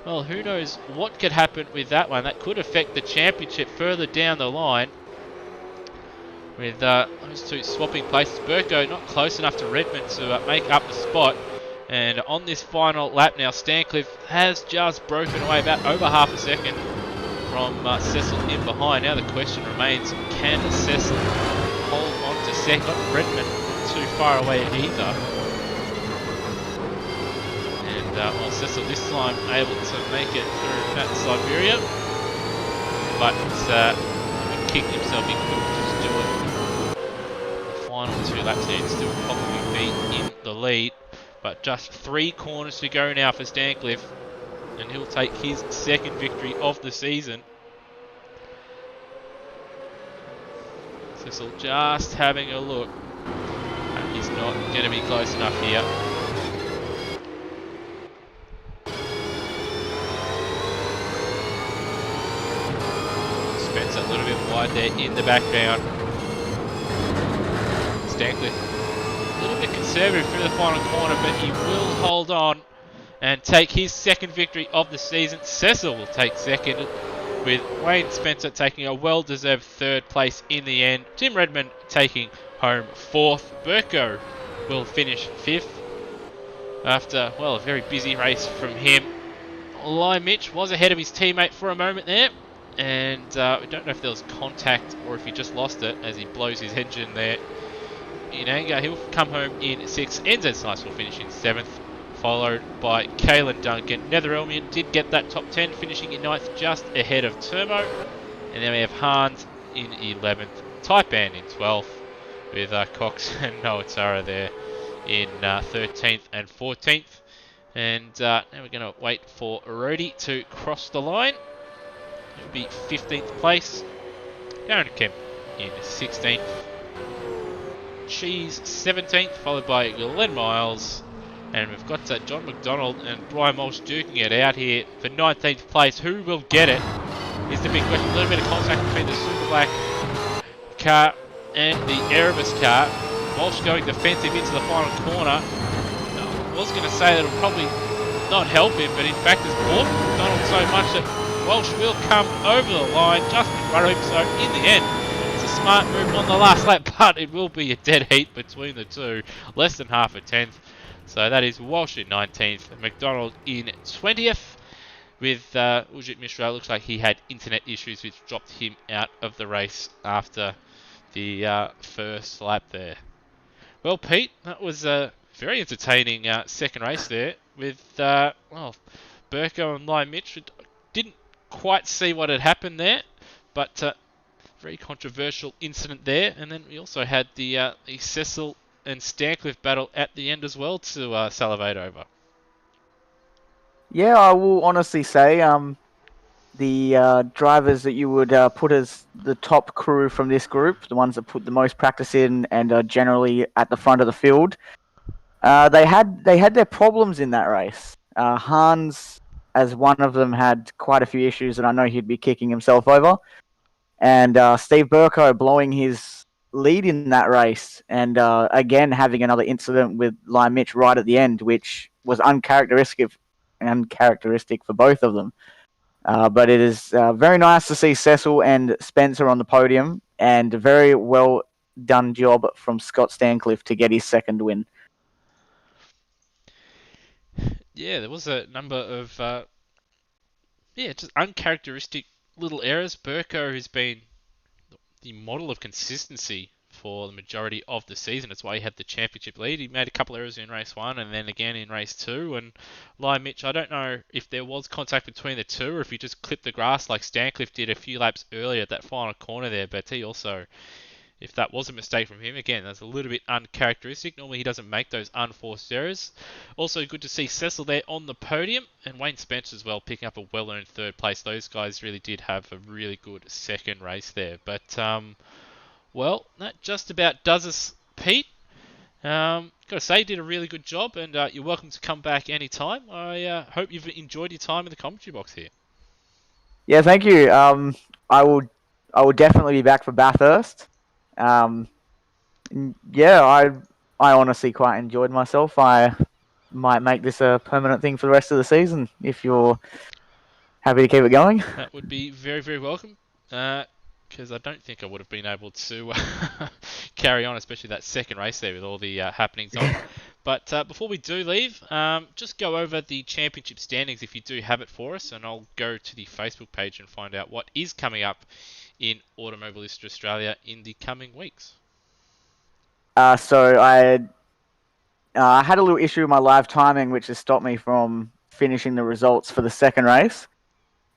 well, who knows what could happen with that one. That could affect the championship further down the line. with those two swapping places. Burko not close enough to Redmond to make up the spot. And on this final lap now, Stancliffe has just broken away about over half a second from Cecil in behind. Now the question remains, can Cecil hold on to second? Redmond not too far away either. And well, Cecil this time able to make it through that Siberia, but kicked himself. He couldn't just do it. The final 2 laps there, he'd still probably be in the lead, but just 3 corners to go now for Stancliffe, and he'll take his second victory of the season. Cecil just having a look, and he's not going to be close enough here. Spencer a little bit wide there in the background. Stancliffe a little bit conservative through the final corner, but he will hold on and take his second victory of the season. Cecil will take second, with Wayne Spencer taking a well-deserved third place in the end. Tim Redmond taking home fourth. Burko will finish fifth after, well, a very busy race from him. Lime Mitch was ahead of his teammate for a moment there, and we don't know if there was contact or if he just lost it as he blows his engine there in anger. He'll come home in 6th. NZ Nice will finish in 7th, followed by Caelan Duncan. Netherelmian did get that top 10, finishing in 9th, just ahead of Turmo. And then we have Hans in 11th, Taipan in 12th, with Cox and Noatara there in 13th and 14th. And now we're going to wait for Rody to cross the line. It'll be 15th place. Darren Kemp in 16th. Cheese 17th, followed by Glenn Miles. And we've got John McDonald and Brian Walsh duking it out here for 19th place. Who will get it is the big question. A little bit of contact between the Super Black car and the Erebus car. Walsh going defensive into the final corner. I was going to say that it'll probably not help him, but in fact it's bought McDonald so much that Walsh will come over the line just in front of him. So in the end, it's a smart move on the last lap, but it will be a dead heat between the two. Less than half a tenth. So that is Walsh in 19th, McDonald in 20th. With Ujit Mishra, looks like he had internet issues which dropped him out of the race after the first lap there. Well, Pete, that was a very entertaining second race there with, well, Burko and Lime Mitch. Didn't quite see what had happened there, but very controversial incident there. And then we also had the Cecil and Stancliffe battle at the end as well to salivate over. Yeah, I will honestly say the drivers that you would put as the top crew from this group, the ones that put the most practice in and are generally at the front of the field, they had their problems in that race. Hans, as one of them, had quite a few issues, and I know he'd be kicking himself over. And Steve Burko blowing his lead in that race, and again having another incident with Lime Mitch right at the end, which was uncharacteristic for both of them. But it is very nice to see Cecil and Spencer on the podium, and a very well done job from Scott Stancliffe to get his second win. Yeah, there was a number of just uncharacteristic little errors. Burko has been the model of consistency for the majority of the season. That's why he had the championship lead. He made a couple errors in race 1 and then again in race 2. And Lime Mitch, I don't know if there was contact between the two or if he just clipped the grass like Stancliffe did a few laps earlier at that final corner there. But he also, if that was a mistake from him, again, that's a little bit uncharacteristic. Normally he doesn't make those unforced errors. Also good to see Cecil there on the podium, and Wayne Spencer as well, picking up a well-earned third place. Those guys really did have a really good second race there. But, well, that just about does us, Pete. Got to say, you did a really good job, and you're welcome to come back anytime. I hope you've enjoyed your time in the commentary box here. Yeah, thank you. I will definitely be back for Bathurst. Yeah, I honestly quite enjoyed myself. I might make this a permanent thing for the rest of the season if you're happy to keep it going. That would be very, very welcome. because I don't think I would have been able to carry on, especially that second race there with all the happenings on. But before we do leave, just go over the championship standings if you do have it for us, and I'll go to the Facebook page and find out what is coming up in Automobilist Australia in the coming weeks. So I had a little issue with my live timing, which has stopped me from finishing the results for the second race.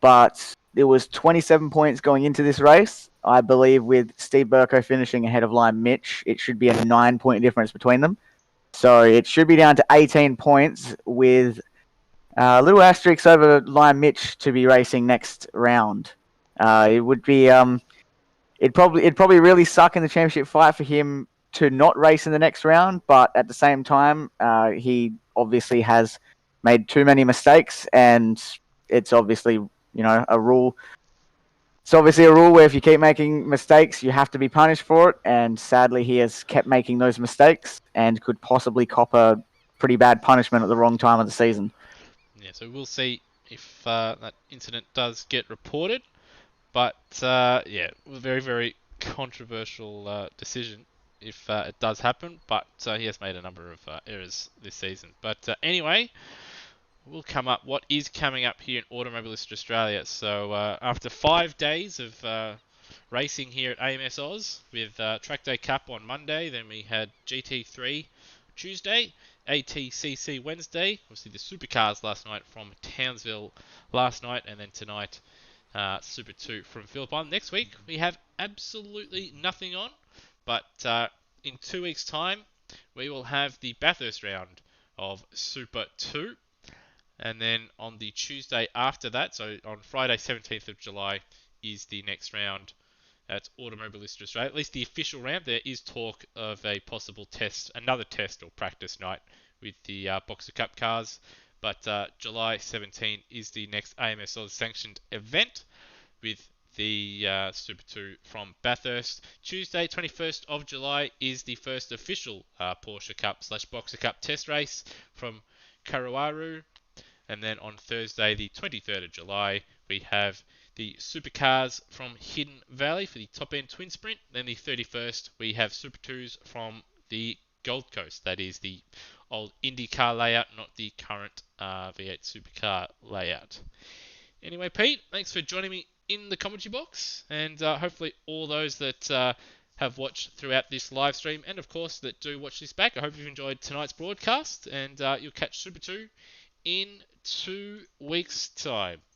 But there was 27 points going into this race. I believe with Steve Burko finishing ahead of Lime Mitch, it should be a 9-point difference between them. So it should be down to 18 points with a little asterisk over Lime Mitch to be racing next round. It would be it'd probably really suck in the championship fight for him to not race in the next round, but at the same time, he obviously has made too many mistakes, and it's obviously a rule. It's obviously a rule where if you keep making mistakes, you have to be punished for it. And sadly, he has kept making those mistakes and could possibly cop a pretty bad punishment at the wrong time of the season. Yeah, so we'll see if that incident does get reported. But yeah, very, very controversial decision if it does happen. But he has made a number of errors this season. But anyway, we'll come up what is coming up here in Automobilist Australia. So after 5 days of racing here at AMSOZ with Track Day Cup on Monday, then we had GT3 Tuesday, ATCC Wednesday, obviously the supercars last night from Townsville last night, and then tonight Super 2 from Phillip. Next week we have absolutely nothing on, but in 2 weeks' time we will have the Bathurst round of Super 2. And then on the Tuesday after that, so on Friday 17th of July, is the next round at Automobilist Australia. At least the official round. There is talk of a possible test, another test or practice night with the Boxer Cup cars. But July 17 is the next AMSOZ sanctioned event with the Super 2 from Bathurst. Tuesday 21st of July is the first official Porsche Cup / Boxer Cup test race from Karuaru. And then on Thursday, the 23rd of July, we have the supercars from Hidden Valley for the top end twin sprint. Then the 31st, we have Super 2s from the Gold Coast. That is the old IndyCar layout, not the current V8 supercar layout. Anyway, Pete, thanks for joining me in the commentary box. And hopefully all those that have watched throughout this live stream, and of course that do watch this back, I hope you've enjoyed tonight's broadcast. And you'll catch Super 2 in 2 weeks' time.